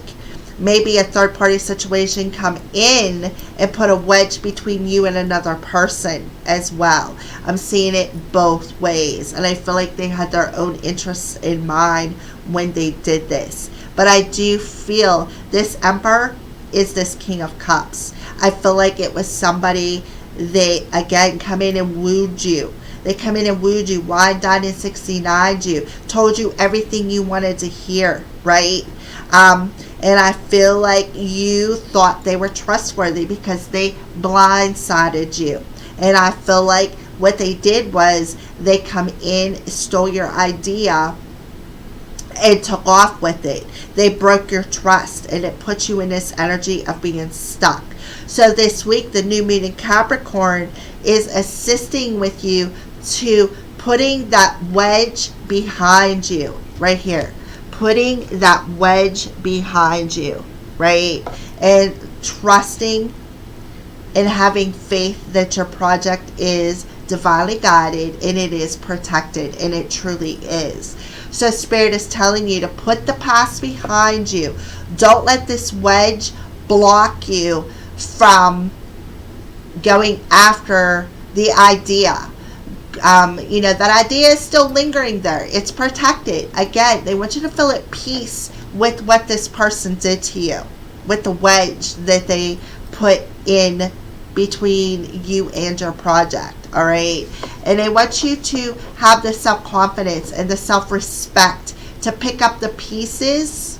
Speaker 1: maybe a third party situation come in and put a wedge between you and another person as well. I'm seeing it both ways. And I feel like they had their own interests in mind when they did this. But I do feel this Emperor is this King of Cups. I feel like it was somebody that, again, come in and wooed you. They come in and wooed you, wine, dined, and 69'd you, told you everything you wanted to hear, right? And And I feel like you thought they were trustworthy because they blindsided you. And I feel like what they did was they come in, stole your idea, and took off with it. They broke your trust, and it put you in this energy of being stuck. So this week, the new moon in Capricorn is assisting with you to putting that wedge behind you right here. Putting that wedge behind you, right? And trusting and having faith that your project is divinely guided and it is protected, and it truly is. So Spirit is telling you to put the past behind you. Don't let this wedge block you from going after the idea. That idea is still lingering there. It's protected. Again, they want you to feel at peace with what this person did to you, with the wedge that they put in between you and your project. All right. And they want you to have the self-confidence and the self-respect to pick up the pieces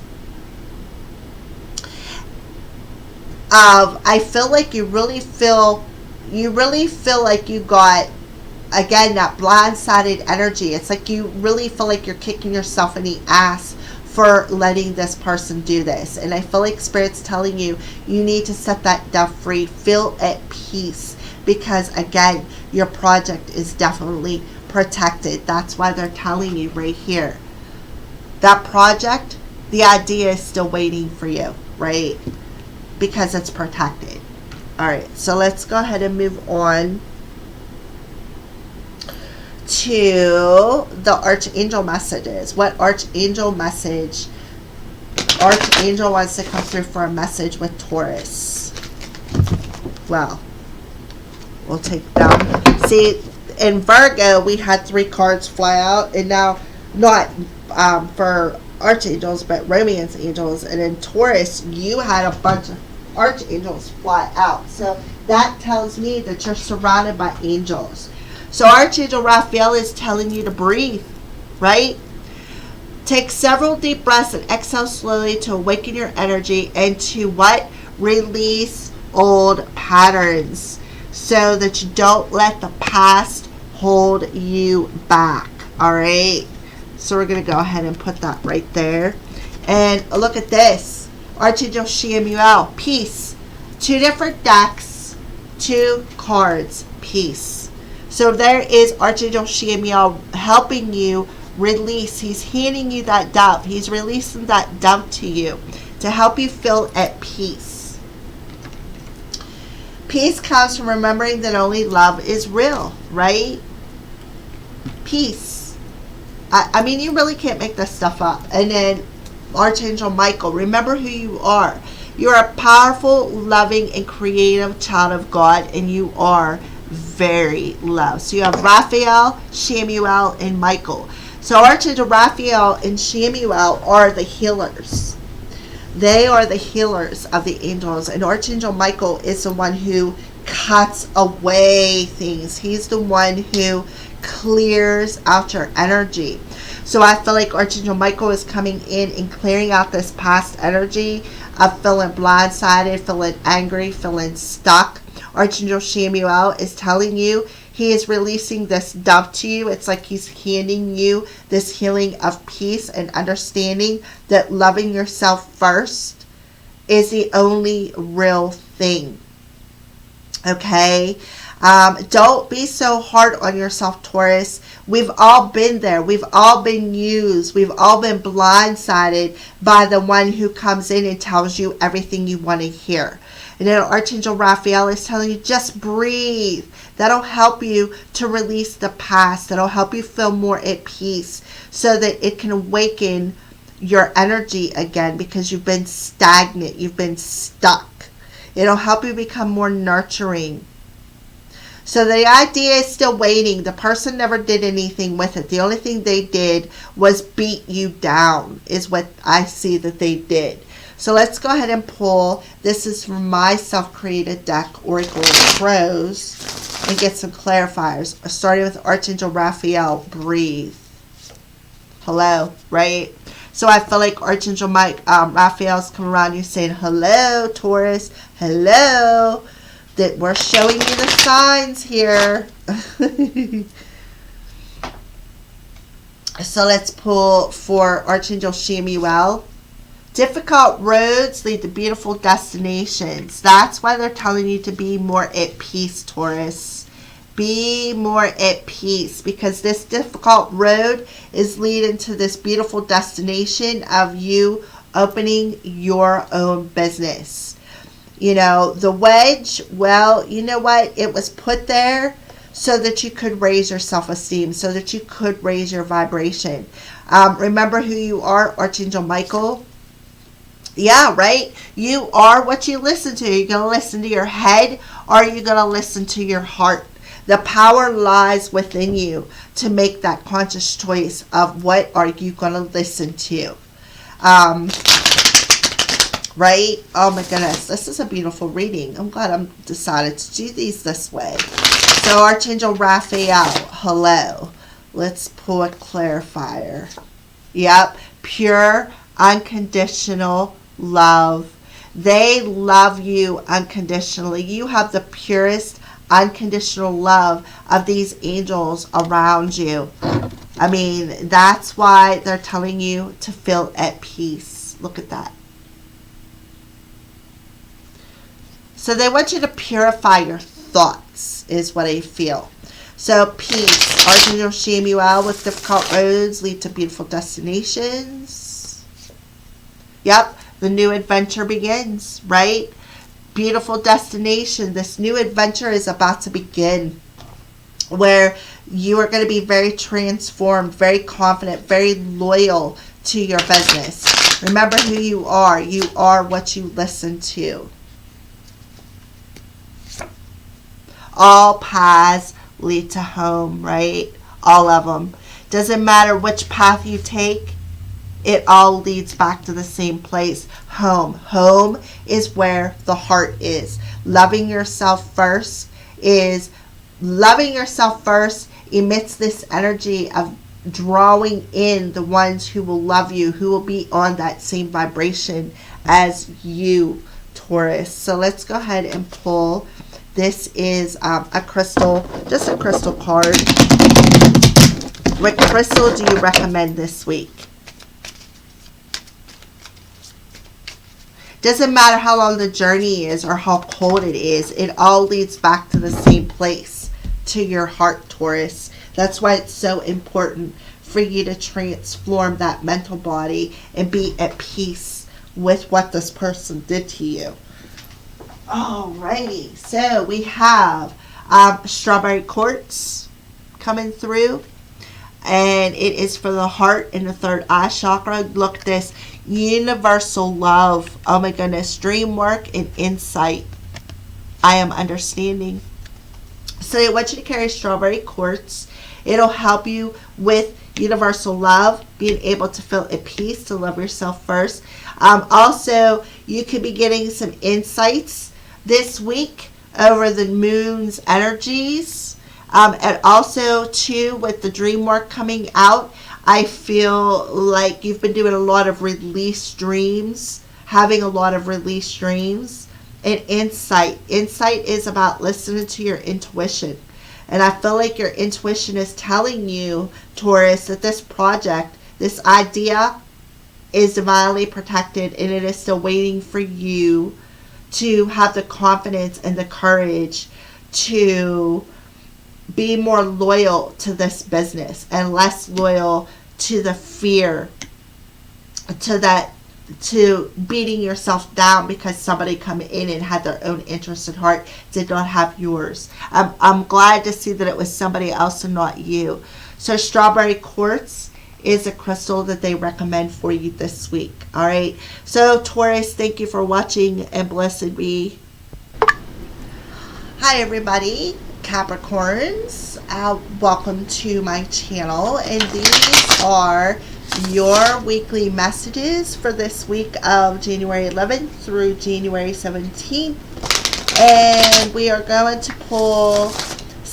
Speaker 1: of, I feel like you really feel like you got, again, that blindsided energy. It's like you really feel like you're kicking yourself in the ass for letting this person do this. And I feel like Spirit's telling you, you need to set that stuff free. Feel at peace. Because, again, your project is definitely protected. That's why they're telling you right here. That project, the idea is still waiting for you, right? Because it's protected. All right, so let's go ahead and move on to the Archangel Messages. What Archangel message Archangel wants to come through for a message with Taurus? Well, we'll take them. See, in Virgo, we had 3 cards fly out, and now not for archangels, but romance angels. And in Taurus, you had a bunch of archangels fly out. So that tells me that you're surrounded by angels. So Archangel Raphael is telling you to breathe, right? Take several deep breaths and exhale slowly to awaken your energy and to what? Release old patterns so that you don't let the past hold you back. All right. So we're going to go ahead and put that right there. And look at this. Archangel Michael, peace. 2 different decks, 2 cards, peace. So there is Archangel Michael helping you release. He's handing you that dove. He's releasing that dove to you to help you feel at peace. Peace comes from remembering that only love is real, right? Peace. I mean, you really can't make this stuff up. And then Archangel Michael, remember who you are. You're a powerful, loving, and creative child of God, and you are very loved. So you have Raphael, Samuel, and Michael. So Archangel Raphael and Samuel are the healers. They are the healers of the angels. And Archangel Michael is the one who cuts away things. He's the one who clears out your energy. So I feel like Archangel Michael is coming in and clearing out this past energy of feeling blindsided, feeling angry, feeling stuck. Archangel Samuel is telling you he is releasing this dove to you. It's like he's handing you this healing of peace and understanding that loving yourself first is the only real thing. Okay? Don't be so hard on yourself, Taurus. We've all been there. We've all been used. We've all been blindsided by the one who comes in and tells you everything you want to hear. And then Archangel Raphael is telling you, just breathe. That'll help you to release the past. That'll help you feel more at peace so that it can awaken your energy again because you've been stagnant. You've been stuck. It'll help you become more nurturing. So the idea is still waiting. The person never did anything with it. The only thing they did was beat you down is what I see that they did. So let's go ahead and pull. This is from my self-created deck, Oracle Pros, and get some clarifiers. Starting with Archangel Raphael, breathe. Hello, right? So I feel like Archangel Raphael's coming around you saying, hello, Taurus, hello. That we're showing you the signs here. So let's pull for Archangel Michael. Difficult roads lead to beautiful destinations. That's why they're telling you to be more at peace, Taurus. Be more at peace, because this difficult road is leading to this beautiful destination of you opening your own business. You know, the wedge, well, you know what? It was put there so that you could raise your self-esteem, so that you could raise your vibration. Remember who you are, Archangel Michael. Yeah, right? You are what you listen to. You're going to listen to your head, or are you going to listen to your heart? The power lies within you to make that conscious choice of what are you going to listen to. Right? Oh my goodness. This is a beautiful reading. I'm glad I'm decided to do these this way. So Archangel Raphael, hello. Let's pull a clarifier. Yep. Pure, unconditional love. They love you unconditionally. You have the purest, unconditional love of these angels around you. I mean, that's why they're telling you to feel at peace. Look at that. So they want you to purify your thoughts, is what I feel. So peace. Archangel Michael, with difficult roads lead to beautiful destinations. Yep, the new adventure begins, right? Beautiful destination. This new adventure is about to begin, where you are going to be very transformed, very confident, very loyal to your business. Remember who you are. You are what you listen to. All paths lead to home, right? All of them. Doesn't matter which path you take, it all leads back to the same place, home. Home is where the heart is. Loving yourself first emits this energy of drawing in the ones who will love you, who will be on that same vibration as you, Taurus. So let's go ahead and pull. This is a crystal, just a crystal card. What crystal do you recommend this week? Doesn't matter how long the journey is or how cold it is. It all leads back to the same place, to your heart, Taurus. That's why it's so important for you to transform that mental body and be at peace with what this person did to you. Alrighty, so we have strawberry quartz coming through, and it is for the heart and the third eye chakra. Look at this, universal love. Oh my goodness, dream work and insight. I am understanding. So I want you to carry strawberry quartz. It'll help you with universal love, being able to feel at peace, to love yourself first. Also, you could be getting some insights this week over the moon's energies. And also, too, with the dream work coming out, I feel like you've been doing a lot of released dreams, having a lot of released dreams. And insight. Insight is about listening to your intuition. And I feel like your intuition is telling you, Taurus, that this project, this idea is divinely protected, and it is still waiting for you to have the confidence and the courage to be more loyal to this business and less loyal to the fear, to beating yourself down because somebody come in and had their own interest at heart, did not have yours. I'm glad to see that it was somebody else and not you. So strawberry quartz is a crystal that they recommend for you this week. All right. So Taurus, thank you for watching, and blessed be. Hi everybody, Capricorns. Welcome to my channel, and these are your weekly messages for this week of January 11th through January 17th. And we are going to pull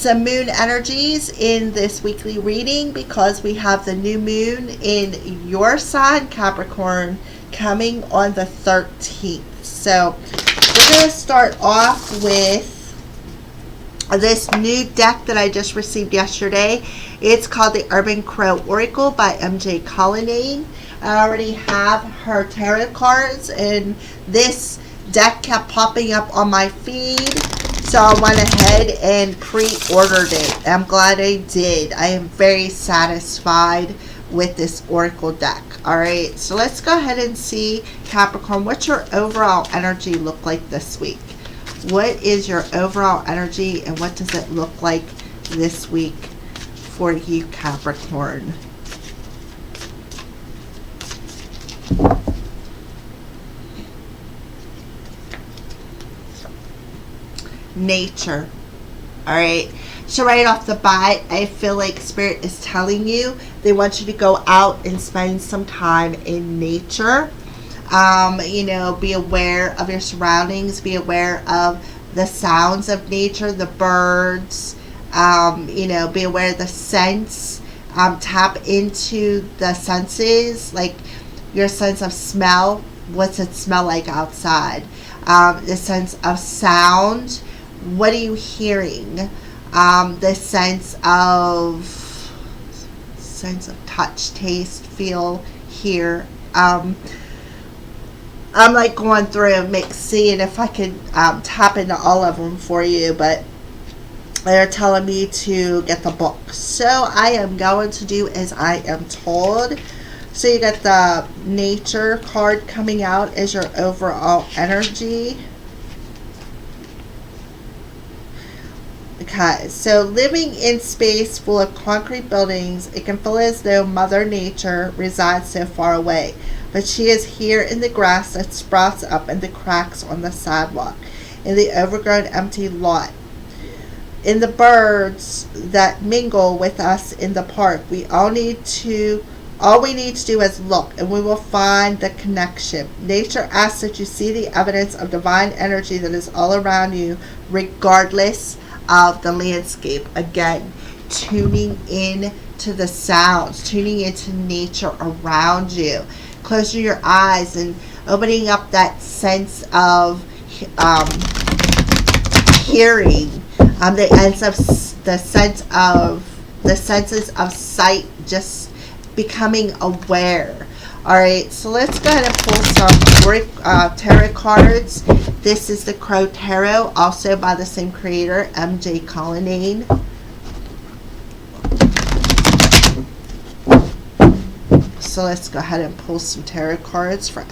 Speaker 1: some moon energies in this weekly reading because we have the new moon in your sign, Capricorn, coming on the 13th. So we're going to start off with this new deck that I just received yesterday. It's called the Urban Crow Oracle by MJ Colonnade. I already have her tarot cards, and this deck kept popping up on my feed, so I went ahead and pre-ordered it. I'm glad I did. I am very satisfied with this oracle deck. Alright, so let's go ahead and see, Capricorn, what's your overall energy look like this week? What is your overall energy, and what does it look like this week for you, Capricorn? Nature. Alright, so right off the bat, I feel like Spirit is telling you they want you to go out and spend some time in nature. You know, be aware of your surroundings, be aware of the sounds of nature, the birds, you know, be aware of the scents, tap into the senses, like your sense of smell. What's it smell like outside? The sense of sound. What are you hearing? The sense of touch, taste, feel, hear. I'm like going through and seeing if I can tap into all of them for you, but they're telling me to get the book. So I am going to do as I am told. So you got the nature card coming out as your overall energy. Okay, so living in space full of concrete buildings, it can feel as though Mother Nature resides so far away. But she is here in the grass that sprouts up in the cracks on the sidewalk, in the overgrown empty lot, in the birds that mingle with us in the park. All we need to do is look, and we will find the connection. Nature asks that you see the evidence of divine energy that is all around you, regardless of the landscape. Again, tuning in to the sounds, tuning into nature around you. Closing your eyes and opening up that sense of hearing, the senses of sight, just becoming aware. Alright, so let's go ahead and pull some tarot cards. This is the Crow Tarot, also by the same creator, MJ Colonnade. So let's go ahead and pull some tarot cards for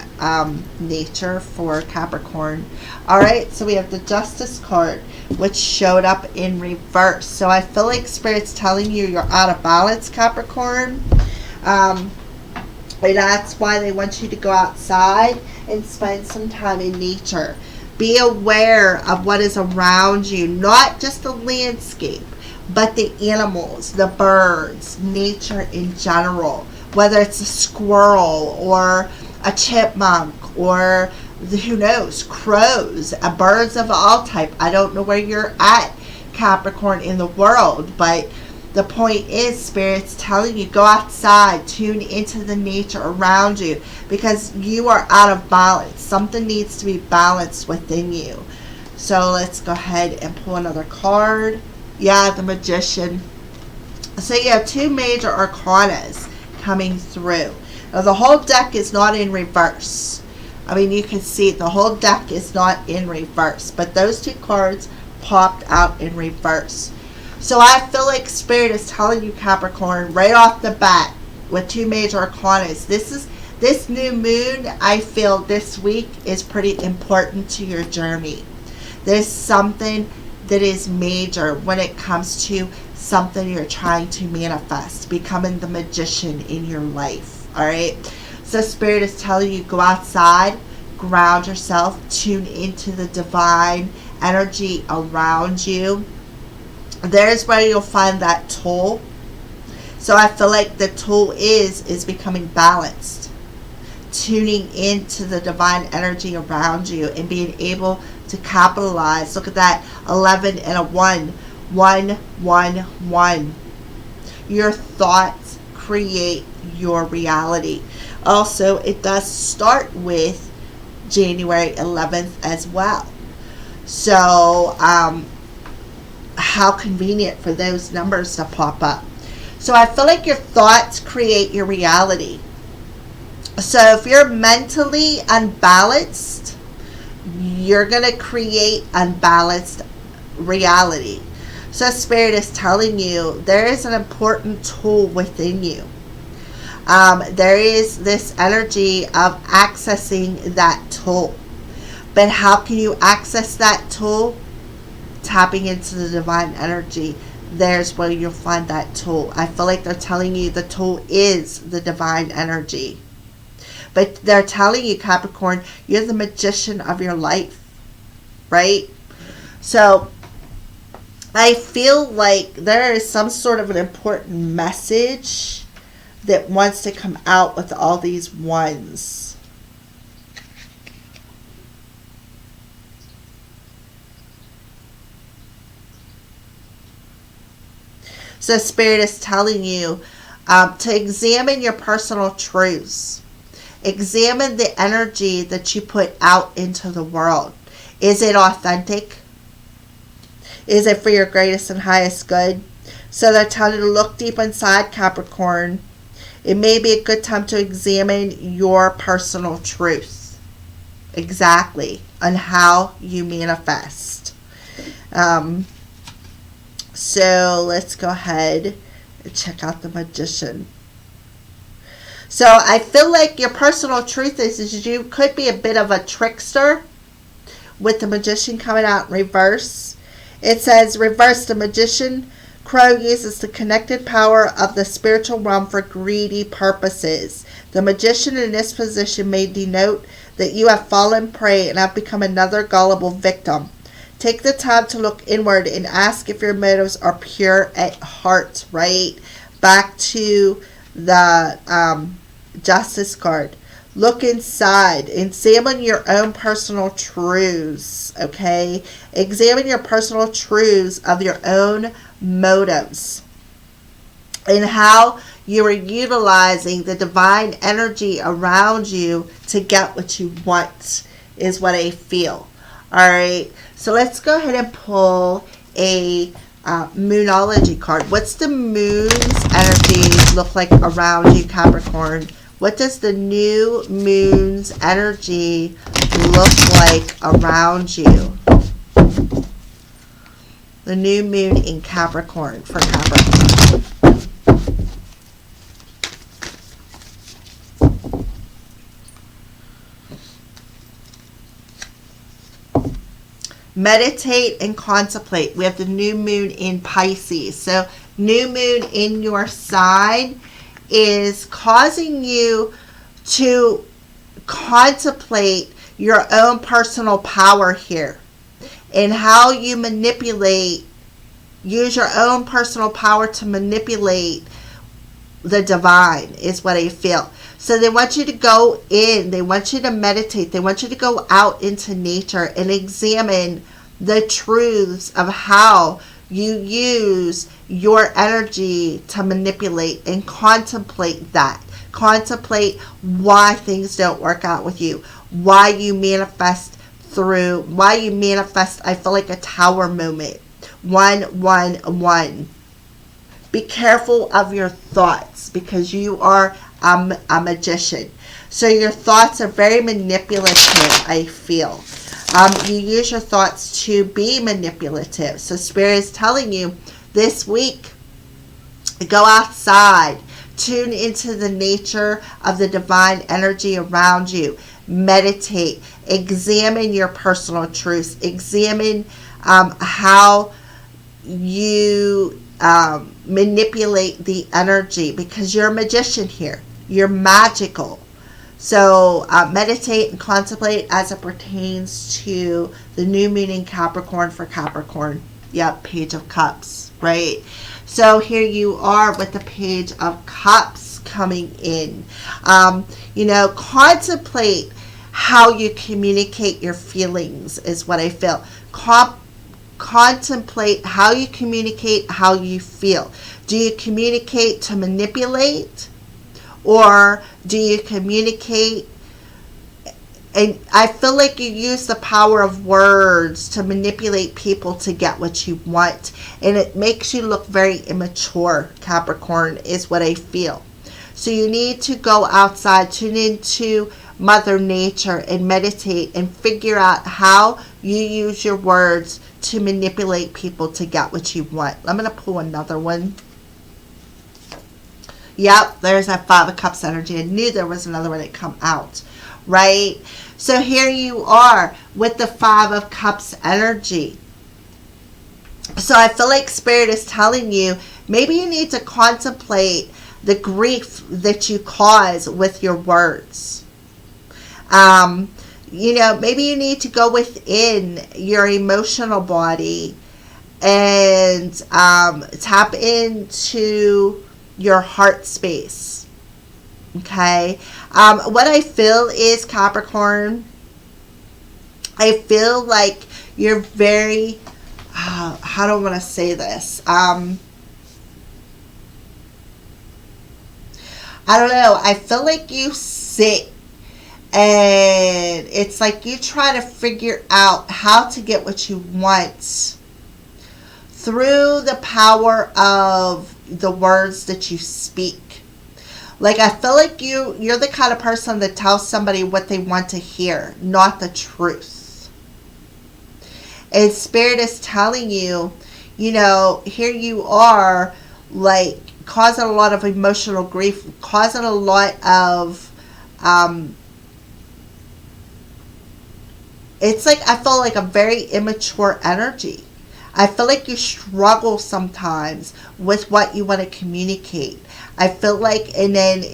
Speaker 1: nature for Capricorn. Alright, so we have the Justice card, which showed up in reverse. So I feel like Spirit's telling you you're out of balance, Capricorn. And that's why they want you to go outside and spend some time in nature. Be aware of what is around you, not just the landscape, but the animals, the birds, nature in general. Whether it's a squirrel or a chipmunk or, who knows, crows, birds of all type. I don't know where you're at, Capricorn, in the world, but the point is, Spirit's telling you, go outside, tune into the nature around you, because you are out of balance. Something needs to be balanced within you. So let's go ahead and pull another card. Yeah, the Magician. So you have two major arcanas coming through. Now the whole deck is not in reverse. I mean, you can see the whole deck is not in reverse, but those two cards popped out in reverse. So I feel like Spirit is telling you, Capricorn, right off the bat with two major arcanas, this new moon, I feel this week is pretty important to your journey. There's something that is major when it comes to something you're trying to manifest, becoming the magician in your life. Alright, so Spirit is telling you, go outside, ground yourself, tune into the divine energy around you. There's where you'll find that tool. So I feel like the tool is becoming balanced, tuning into the divine energy around you and being able to capitalize. Look at that, 11 and a 1. 111. Your thoughts create your reality. Also, it does start with January 11th as well. So, how convenient for those numbers to pop up. So I feel like your thoughts create your reality. So if you're mentally unbalanced, you're going to create unbalanced reality. So Spirit is telling you there is an important tool within you. There is this energy of accessing that tool. But how can you access that tool? Tapping into the divine energy. There's where you'll find that tool. I feel like they're telling you the tool is the divine energy. But they're telling you, Capricorn, you're the magician of your life. Right? So, I feel like there is some sort of an important message that wants to come out with all these ones. So Spirit is telling you to examine your personal truths. Examine the energy that you put out into the world. Is it authentic? Is it for your greatest and highest good? So they're telling you to look deep inside, Capricorn. It may be a good time to examine your personal truth. Exactly. On how you manifest. So let's go ahead and check out the magician. So I feel like your personal truth is you could be a bit of a trickster with the magician coming out in reverse. It says, reverse, the magician crow uses the connected power of the spiritual realm for greedy purposes. The magician in this position may denote that you have fallen prey and have become another gullible victim. Take the time to look inward and ask if your motives are pure at heart, right? Back to the Justice card. Look inside. Examine your own personal truths, okay? Examine your personal truths of your own motives and how you are utilizing the divine energy around you to get what you want is what I feel. All right, so let's go ahead and pull a Moonology card. What's the moon's energy look like around you, Capricorn? What does the new moon's energy look like around you? The new moon in Capricorn for Capricorn. Meditate and contemplate. We have the new moon in Pisces. So new moon in your sign is causing you to contemplate your own personal power here and how you use your own personal power to manipulate the divine is what I feel. So they want you to go in, they want you to meditate, they want you to go out into nature and examine the truths of how you use your energy to manipulate and contemplate that. Contemplate why things don't work out with you, why you manifest, I feel like a tower moment. 111. Be careful of your thoughts because you are a magician. So your thoughts are very manipulative, I feel. You use your thoughts to be manipulative. So Spirit is telling you this week, go outside. Tune into the nature of the divine energy around you. Meditate. Examine your personal truths. Examine how you manipulate the energy because you're a magician here. You're magical. So meditate and contemplate as it pertains to the new moon in Capricorn for Capricorn. Yep, Page of Cups, right? So here you are with the Page of Cups coming in. Contemplate how you communicate your feelings is what I feel. contemplate how you communicate, how you feel. Do you communicate to manipulate, or do you communicate? And I feel like you use the power of words to manipulate people to get what you want. And it makes you look very immature, Capricorn, is what I feel. So you need to go outside, tune into Mother Nature and meditate and figure out how you use your words to manipulate people to get what you want. I'm going to pull another one. Yep, there's that Five of Cups energy. I knew there was another one that come out. Right? So here you are with the Five of Cups energy. So I feel like Spirit is telling you, maybe you need to contemplate the grief that you cause with your words. You know, maybe you need to go within your emotional body and tap into your heart space. Okay, what I feel is, Capricorn, I feel like you're very, how do I want to say this? I don't know. I feel like you sit and it's like you try to figure out how to get what you want through the power of the words that you speak. Like, I feel like you're the kind of person that tells somebody what they want to hear, not the truth. And Spirit is telling you, you know, here you are, like, causing a lot of emotional grief, causing a lot of, it's like, I feel like a very immature energy. I feel like you struggle sometimes with what you want to communicate. I feel like, and then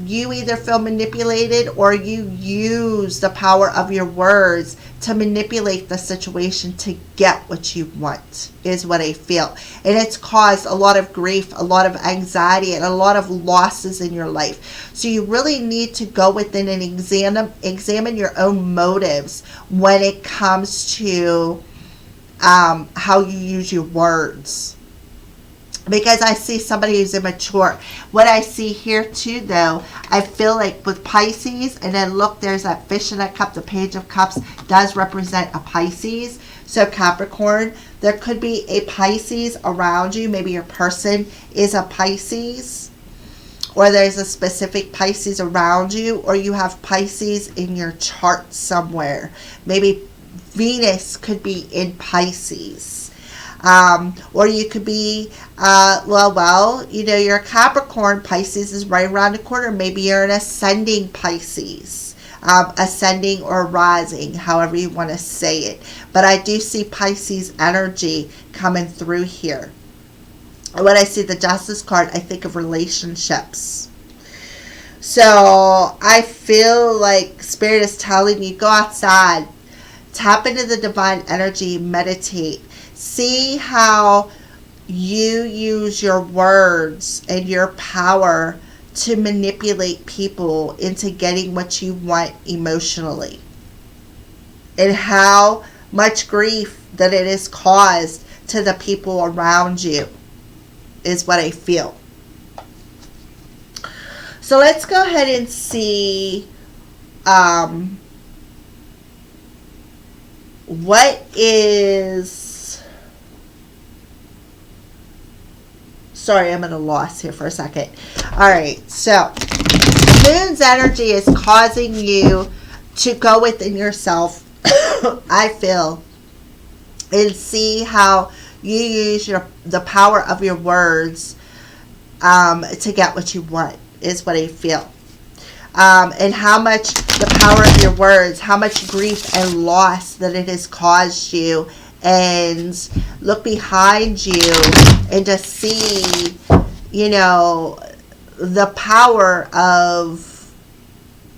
Speaker 1: you either feel manipulated or you use the power of your words to manipulate the situation to get what you want, is what I feel. And it's caused a lot of grief, a lot of anxiety, and a lot of losses in your life. So you really need to go within and examine your own motives when it comes to how you use your words. Because I see somebody who's immature. What I see here too, though, I feel like with Pisces, and then look, there's that fish in that cup. The Page of Cups does represent a Pisces. So Capricorn, there could be a Pisces around you. Maybe your person is a Pisces, or there's a specific Pisces around you, or you have Pisces in your chart somewhere. Maybe Venus could be in Pisces. Or you could be, you know, you're a Capricorn. Pisces is right around the corner. Maybe you're an ascending Pisces, ascending or rising, however you want to say it. But I do see Pisces energy coming through here. When I see the Justice card, I think of relationships. So I feel like Spirit is telling you, go outside, tap into the divine energy, meditate. See how you use your words and your power to manipulate people into getting what you want emotionally. And how much grief that it has caused to the people around you is what I feel. So let's go ahead and see what is... Sorry, I'm at a loss here for a second. All right, so Moon's energy is causing you to go within yourself, I feel, and see how you use the power of your words to get what you want, is what I feel. And how much the power of your words, how much grief and loss that it has caused you. And look behind you and to see, you know, the power of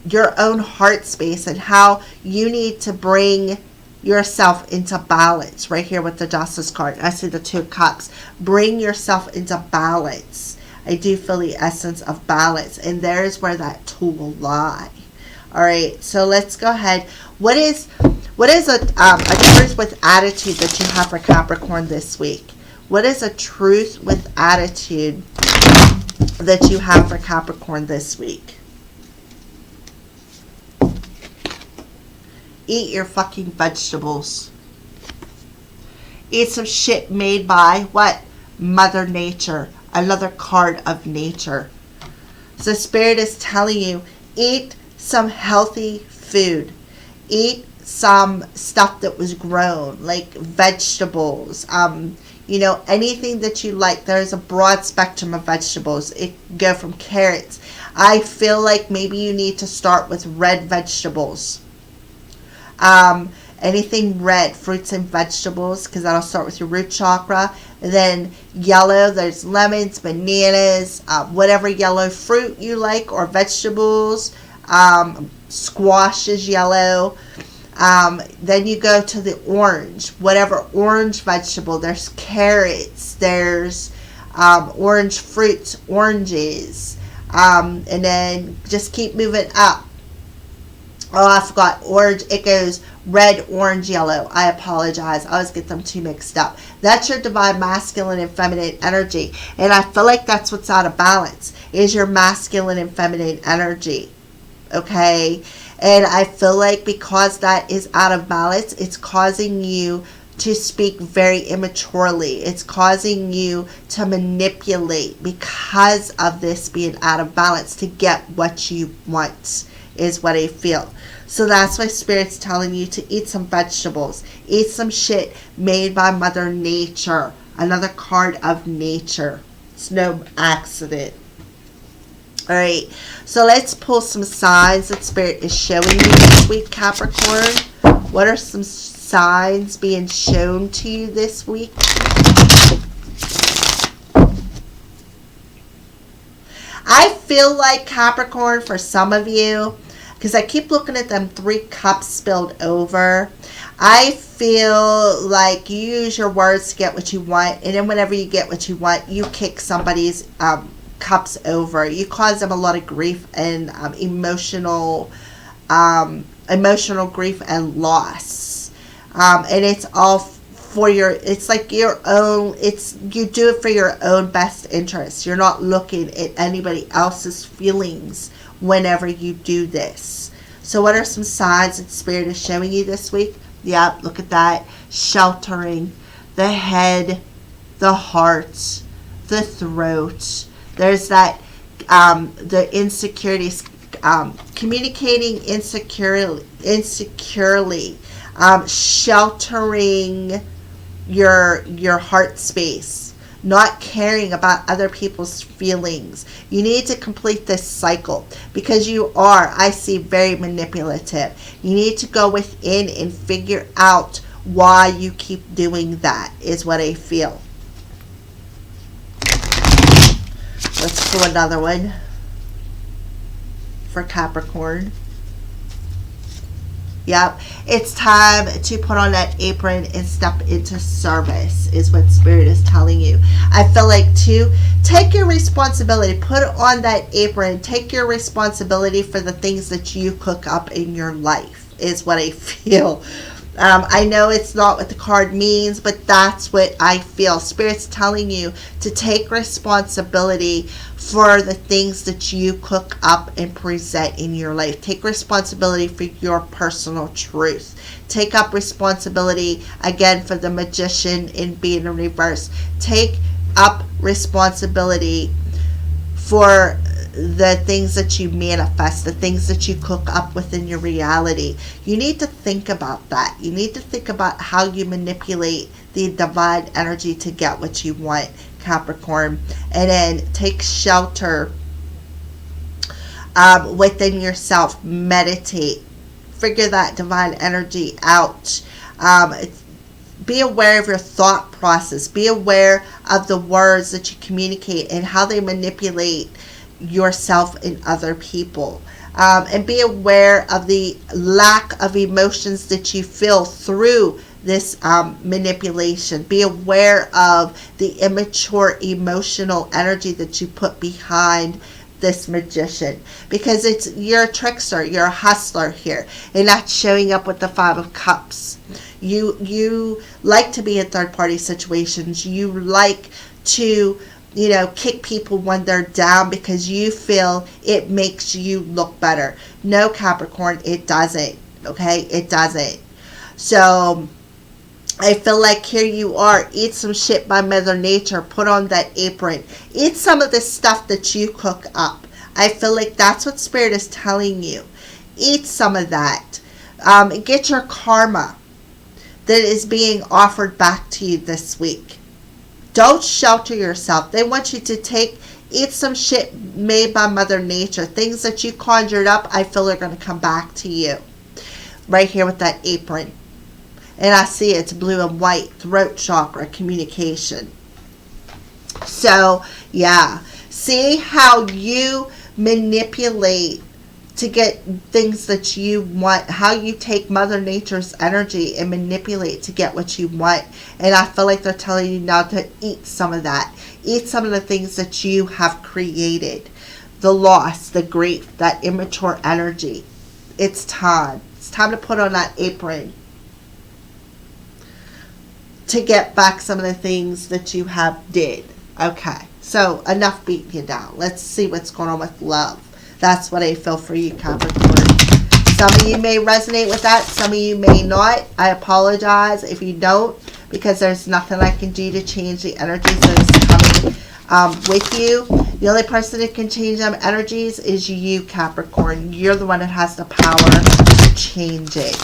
Speaker 1: your own heart space and how you need to bring yourself into balance. Right here with the Justice card, I see the Two of Cups. Bring yourself into balance. I do feel the essence of balance, and there's where that tool will lie. All right, so let's go ahead. What What is a truth with attitude that you have for Capricorn this week? What is a truth with attitude that you have for Capricorn this week? Eat your fucking vegetables. Eat some shit made by what? Mother Nature. Another card of nature. So Spirit is telling you, eat some healthy food. Eat some stuff that was grown, like vegetables, you know, anything that you like. There's a broad spectrum of vegetables. It can go from carrots. I feel like maybe you need to start with red vegetables. Anything red, fruits and vegetables, because that'll start with your root chakra. And then yellow, there's lemons, bananas, whatever yellow fruit you like, or vegetables. Squash is yellow. Then you go to the orange, whatever orange vegetable. There's carrots, there's orange fruits, oranges, and then just keep moving up. Oh, I forgot orange. It goes red, orange, yellow. I apologize. I always get them too mixed up. That's your divine masculine and feminine energy. And I feel like that's what's out of balance, is your masculine and feminine energy. Okay? And I feel like because that is out of balance, it's causing you to speak very immaturely. It's causing you to manipulate because of this being out of balance to get what you want, is what I feel. So that's why Spirit's telling you to eat some vegetables. Eat some shit made by Mother Nature. Another card of nature. It's no accident. Alright, so let's pull some signs that Spirit is showing you this week, Capricorn. What are some signs being shown to you this week? I feel like, Capricorn, for some of you, because I keep looking at them 3 cups spilled over, I feel like you use your words to get what you want, and then whenever you get what you want, you kick somebody's cups over. You cause them a lot of grief and emotional grief and loss, and it's all for your, it's like your own, you do it for your own best interest. You're not looking at anybody else's feelings whenever you do this. So what are some signs that Spirit is showing you this week? Yep, look at that. Sheltering, the head, the heart, the throat. There's that, the insecurities, communicating insecurely, sheltering your heart space, not caring about other people's feelings. You need to complete this cycle because you are, I see, very manipulative. You need to go within and figure out why you keep doing that, is what I feel. Let's do another one for Capricorn. Yep, it's time to put on that apron and step into service, is what Spirit is telling you. I feel like, too, take your responsibility. Put on that apron. Take your responsibility for the things that you cook up in your life, is what I feel. I know it's not what the card means, but that's what I feel. Spirit's telling you to take responsibility for the things that you cook up and present in your life. Take responsibility for your personal truth. Take up responsibility, again, for the Magician in being in reverse. Take up responsibility for the things that you manifest, the things that you cook up within your reality. You need to think about that. You need to think about how you manipulate the divine energy to get what you want, Capricorn. And then take shelter within yourself. Meditate. Figure that divine energy out. Be aware of your thought process. Be aware of the words that you communicate and how they manipulate yourself and other people, and be aware of the lack of emotions that you feel through this manipulation. Be aware of the immature emotional energy that you put behind this magician, because you're a trickster, you're a hustler here, and that's showing up with the Five of Cups. You like to be in third party situations. You like to, kick people when they're down because you feel it makes you look better. No, Capricorn, it doesn't. Okay, it doesn't. So I feel like here you are. Eat some shit by Mother Nature. Put on that apron. Eat some of the stuff that you cook up. I feel like that's what Spirit is telling you. Eat some of that. Get your karma that is being offered back to you this week. Don't shelter yourself. They want you to eat some shit made by Mother Nature. Things that you conjured up, I feel are going to come back to you. Right here with that apron. And I see it's blue and white, throat chakra, communication. So, yeah. See how you manipulate to get things that you want, how you take Mother Nature's energy and manipulate to get what you want. And I feel like they're telling you now to eat some of that. Eat some of the things that you have created. The loss, the grief, that immature energy. It's time. It's time to put on that apron to get back some of the things that you have did. Okay, so enough beating you down. Let's see what's going on with love. That's what I feel for you, Capricorn. Some of you may resonate with that. Some of you may not. I apologize if you don't, because there's nothing I can do to change the energies that is coming with you. The only person that can change them energies is you, Capricorn. You're the one that has the power to change it.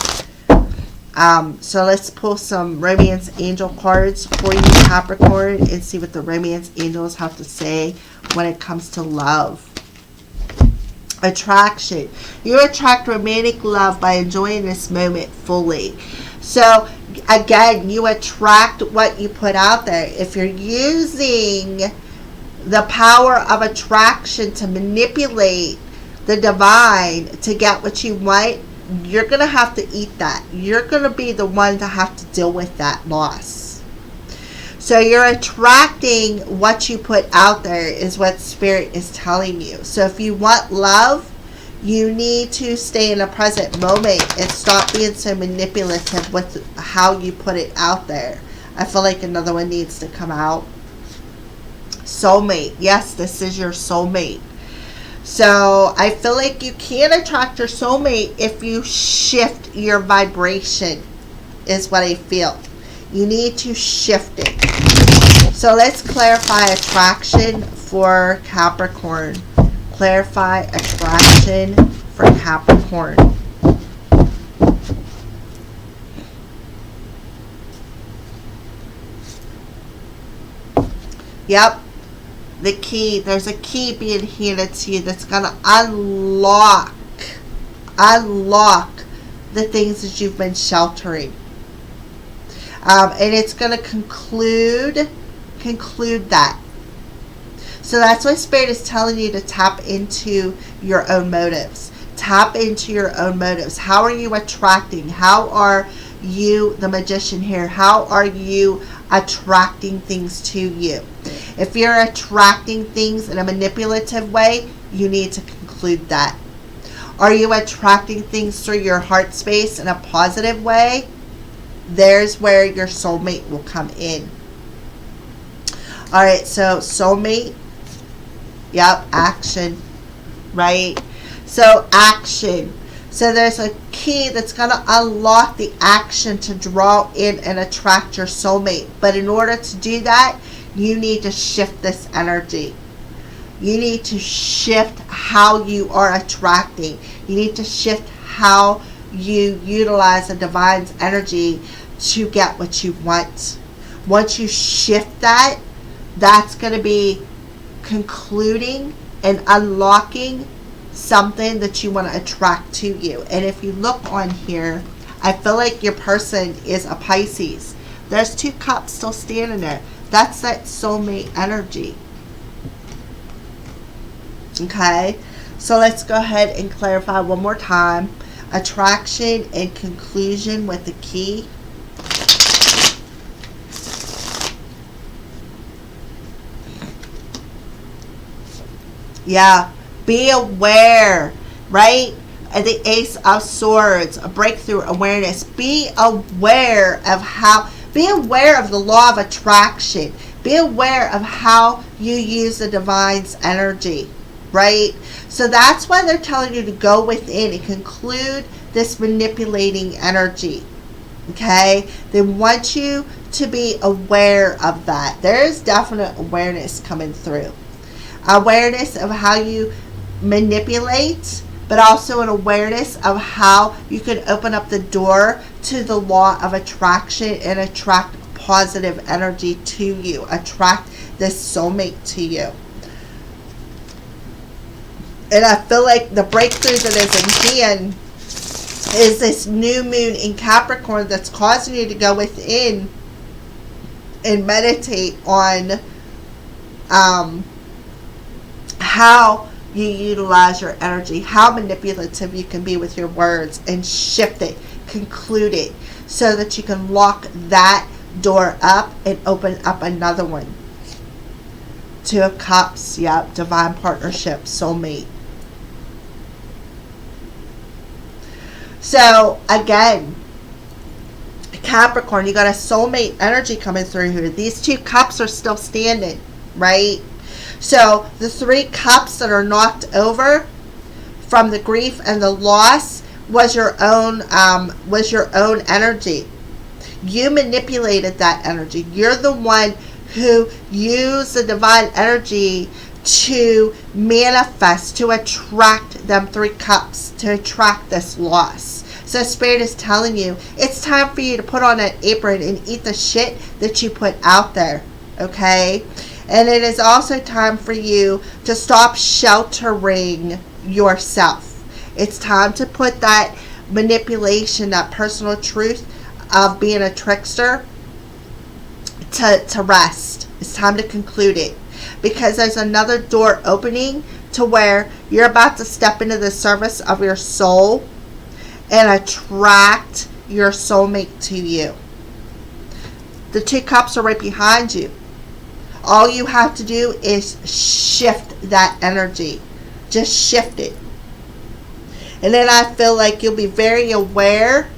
Speaker 1: So let's pull some romance angel cards for you, Capricorn, and see what the romance angels have to say when it comes to love. Attraction. You attract romantic love by enjoying this moment fully. So again, you attract what you put out there. If you're using the power of attraction to manipulate the divine to get what you want, you're going to have to eat that. You're going to be the one to have to deal with that loss. So you're attracting what you put out there is what Spirit is telling you. So if you want love, you need to stay in the present moment and stop being so manipulative with how you put it out there. I feel like another one needs to come out. Soulmate. Yes, this is your soulmate. So I feel like you can attract your soulmate if you shift your vibration, is what I feel. You need to shift it. So let's clarify attraction for Capricorn. Clarify attraction for Capricorn. Yep. The key. There's a key being handed to you that's going to unlock the things that you've been sheltering. And it's going to conclude that. So that's why Spirit is telling you to tap into your own motives. Tap into your own motives. How are you attracting? How are you, the magician here, how are you attracting things to you? If you're attracting things in a manipulative way, you need to conclude that. Are you attracting things through your heart space in a positive way? There's where your soulmate will come in. Alright, so soulmate. Yep, action. Right? So action. So there's a key that's going to unlock the action to draw in and attract your soulmate. But in order to do that, you need to shift this energy. You need to shift how you are attracting. You need to shift how you utilize the divine's energy to get what you want. Once you shift that, that's going to be concluding and unlocking something that you want to attract to you. And if you look on here, I feel like your person is a Pisces. There's 2 cups still standing there. That's that soulmate energy. Okay, so let's go ahead and clarify one more time. Attraction and conclusion with the key. Yeah, Be aware, right? The Ace of Swords, a breakthrough awareness. Be aware of the law of attraction. Be aware of how you use the divine's energy, right? So that's why they're telling you to go within and conclude this manipulating energy, okay? They want you to be aware of that. There is definite awareness coming through. Awareness of how you manipulate, but also an awareness of how you can open up the door to the law of attraction and attract positive energy to you, attract this soulmate to you. And I feel like the breakthrough that is in hand is this new moon in Capricorn that's causing you to go within and meditate on how you utilize your energy, how manipulative you can be with your words, and shift it, conclude it, so that you can lock that door up and open up another one. Two of Cups, yep, divine partnership, soulmate. So again, Capricorn, you got a soulmate energy coming through here. These 2 cups are still standing, right? So the 3 cups that are knocked over from the grief and the loss was your own energy. You manipulated that energy. You're the one who used the divine energy to manifest, to attract them 3 cups, to attract this loss. So Spirit is telling you, it's time for you to put on an apron and eat the shit that you put out there, okay? And it is also time for you to stop sheltering yourself. It's time to put that manipulation, that personal truth of being a trickster to rest. It's time to conclude it. Because there's another door opening to where you're about to step into the service of your soul and attract your soulmate to you. The 2 cups are right behind you. All you have to do is shift that energy. Just shift it. And then I feel like you'll be very aware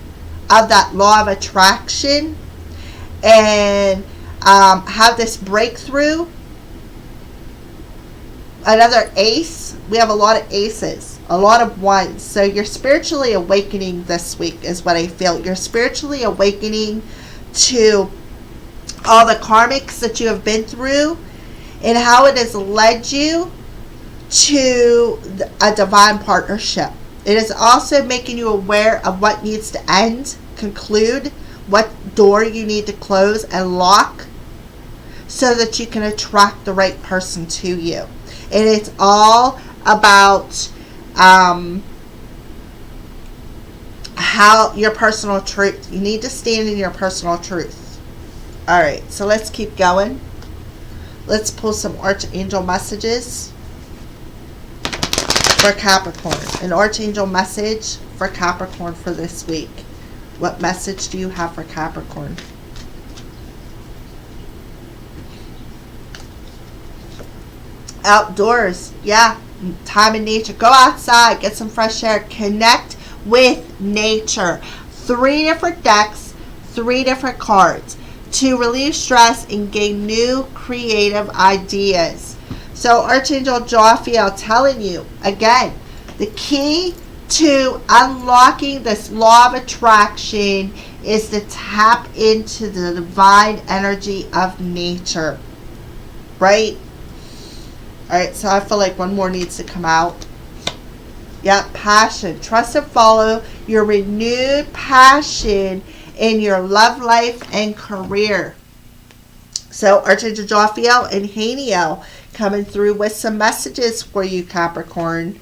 Speaker 1: of that law of attraction and have this breakthrough. Another ace. We have a lot of aces, a lot of ones. So you're spiritually awakening this week is what I feel. You're spiritually awakening to all the karmics that you have been through and how it has led you to a divine partnership. It is also making you aware of what needs to end, conclude, what door you need to close and lock so that you can attract the right person to you. And it's all about how your personal truth. You need to stand in your personal truth. Alright, so let's keep going. Let's pull some Archangel messages for Capricorn. An Archangel message for Capricorn for this week. What message do you have for Capricorn? Outdoors, yeah, time in nature. Go outside, get some fresh air, connect with nature. 3 different decks, 3 different cards to relieve stress and gain new creative ideas. So Archangel Raphael telling you, again, the key to unlocking this law of attraction is to tap into the divine energy of nature. Right? Alright, so I feel like one more needs to come out. Yep, passion. Trust and follow your renewed passion in your love life and career. So Archangel Raphael and Haniel coming through with some messages for you, Capricorn.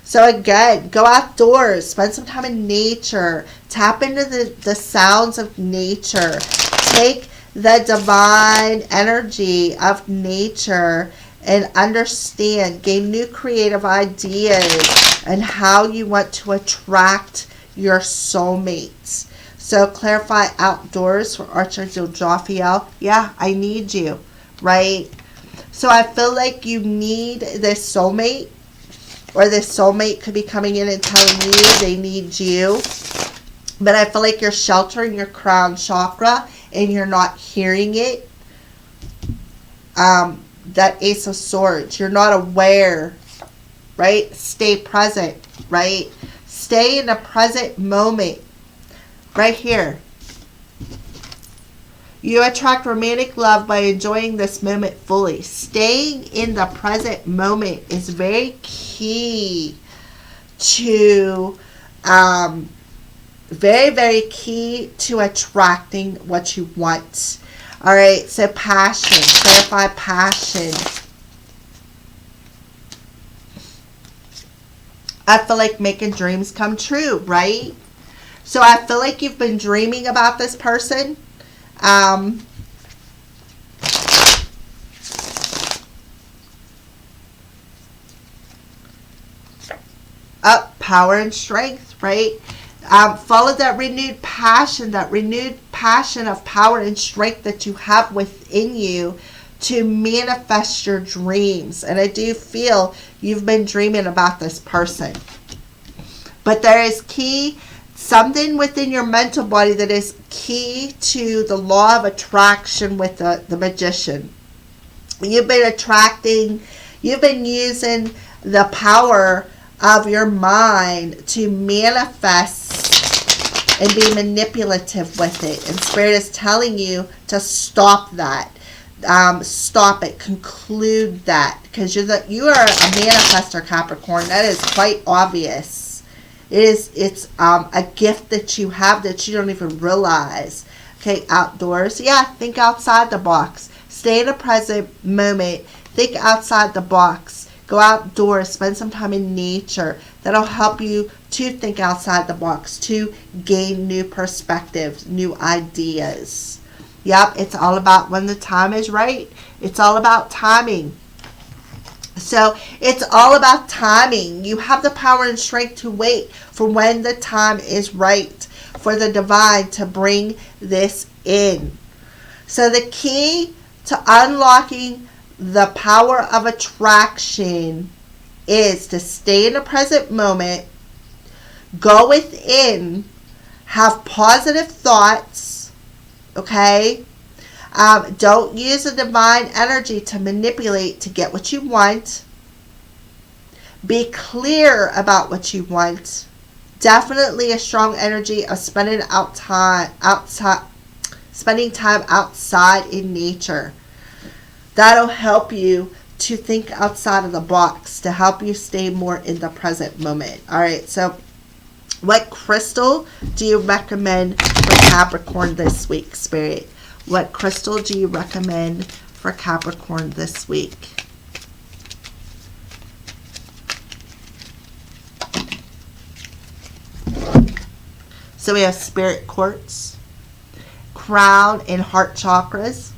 Speaker 1: So again, go outdoors, spend some time in nature, tap into the sounds of nature, take the divine energy of nature and understand, gain new creative ideas and how you want to attract your soulmates. So clarify outdoors for Archangel Raphael. Yeah, I need you, right? So I feel like you need this soulmate or this soulmate could be coming in and telling you they need you. But I feel like you're sheltering your crown chakra and you're not hearing it. That Ace of Swords, you're not aware, right? Stay present, right? Stay in the present moment, right here. You attract romantic love by enjoying this moment fully. Staying in the present moment is very key to, very, very key to attracting what you want. All right, so passion, clarify passion. I feel like making dreams come true, right? So I feel like you've been dreaming about this person. Up, power and strength, right? Follow that renewed passion of power and strength that you have within you to manifest your dreams. And I do feel you've been dreaming about this person. But there is something within your mental body that is key to the law of attraction with the magician. You've been using the power of your mind to manifest and be manipulative with it. And Spirit is telling you to stop that. Stop it. Conclude that. Because you are a manifestor, Capricorn. That is quite obvious. It's a gift that you have that you don't even realize. Okay, outdoors. Yeah, think outside the box. Stay in the present moment. Think outside the box. Go outdoors. Spend some time in nature. That'll help you to think outside the box, to gain new perspectives, new ideas. Yep, it's all about when the time is right. It's all about timing. So it's all about timing. You have the power and strength to wait for when the time is right for the divine to bring this in. So the key to unlocking the power of attraction is to stay in the present moment, go within, have positive thoughts, okay? Don't use the divine energy to manipulate to get what you want. Be clear about what you want. Definitely a strong energy of spending time outside in nature. That'll help you to think outside of the box, to help you stay more in the present moment. All right, so what crystal do you recommend for Capricorn this week, Spirit? What crystal do you recommend for Capricorn this week? So we have Spirit Quartz, Crown and Heart chakras,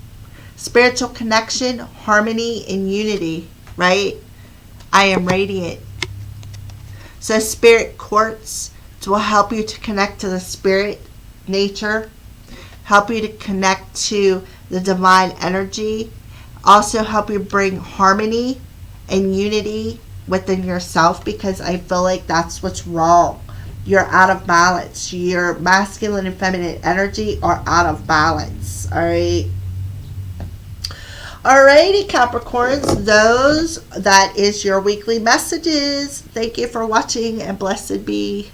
Speaker 1: spiritual connection, harmony, and unity, right? I am radiant. So Spirit Quartz will help you to connect to the spirit nature, help you to connect to the divine energy, also help you bring harmony and unity within yourself, because I feel like that's what's wrong. You're out of balance. Your masculine and feminine energy are out of balance. All right. Alrighty, Capricorns, that is your weekly messages. Thank you for watching, and blessed be.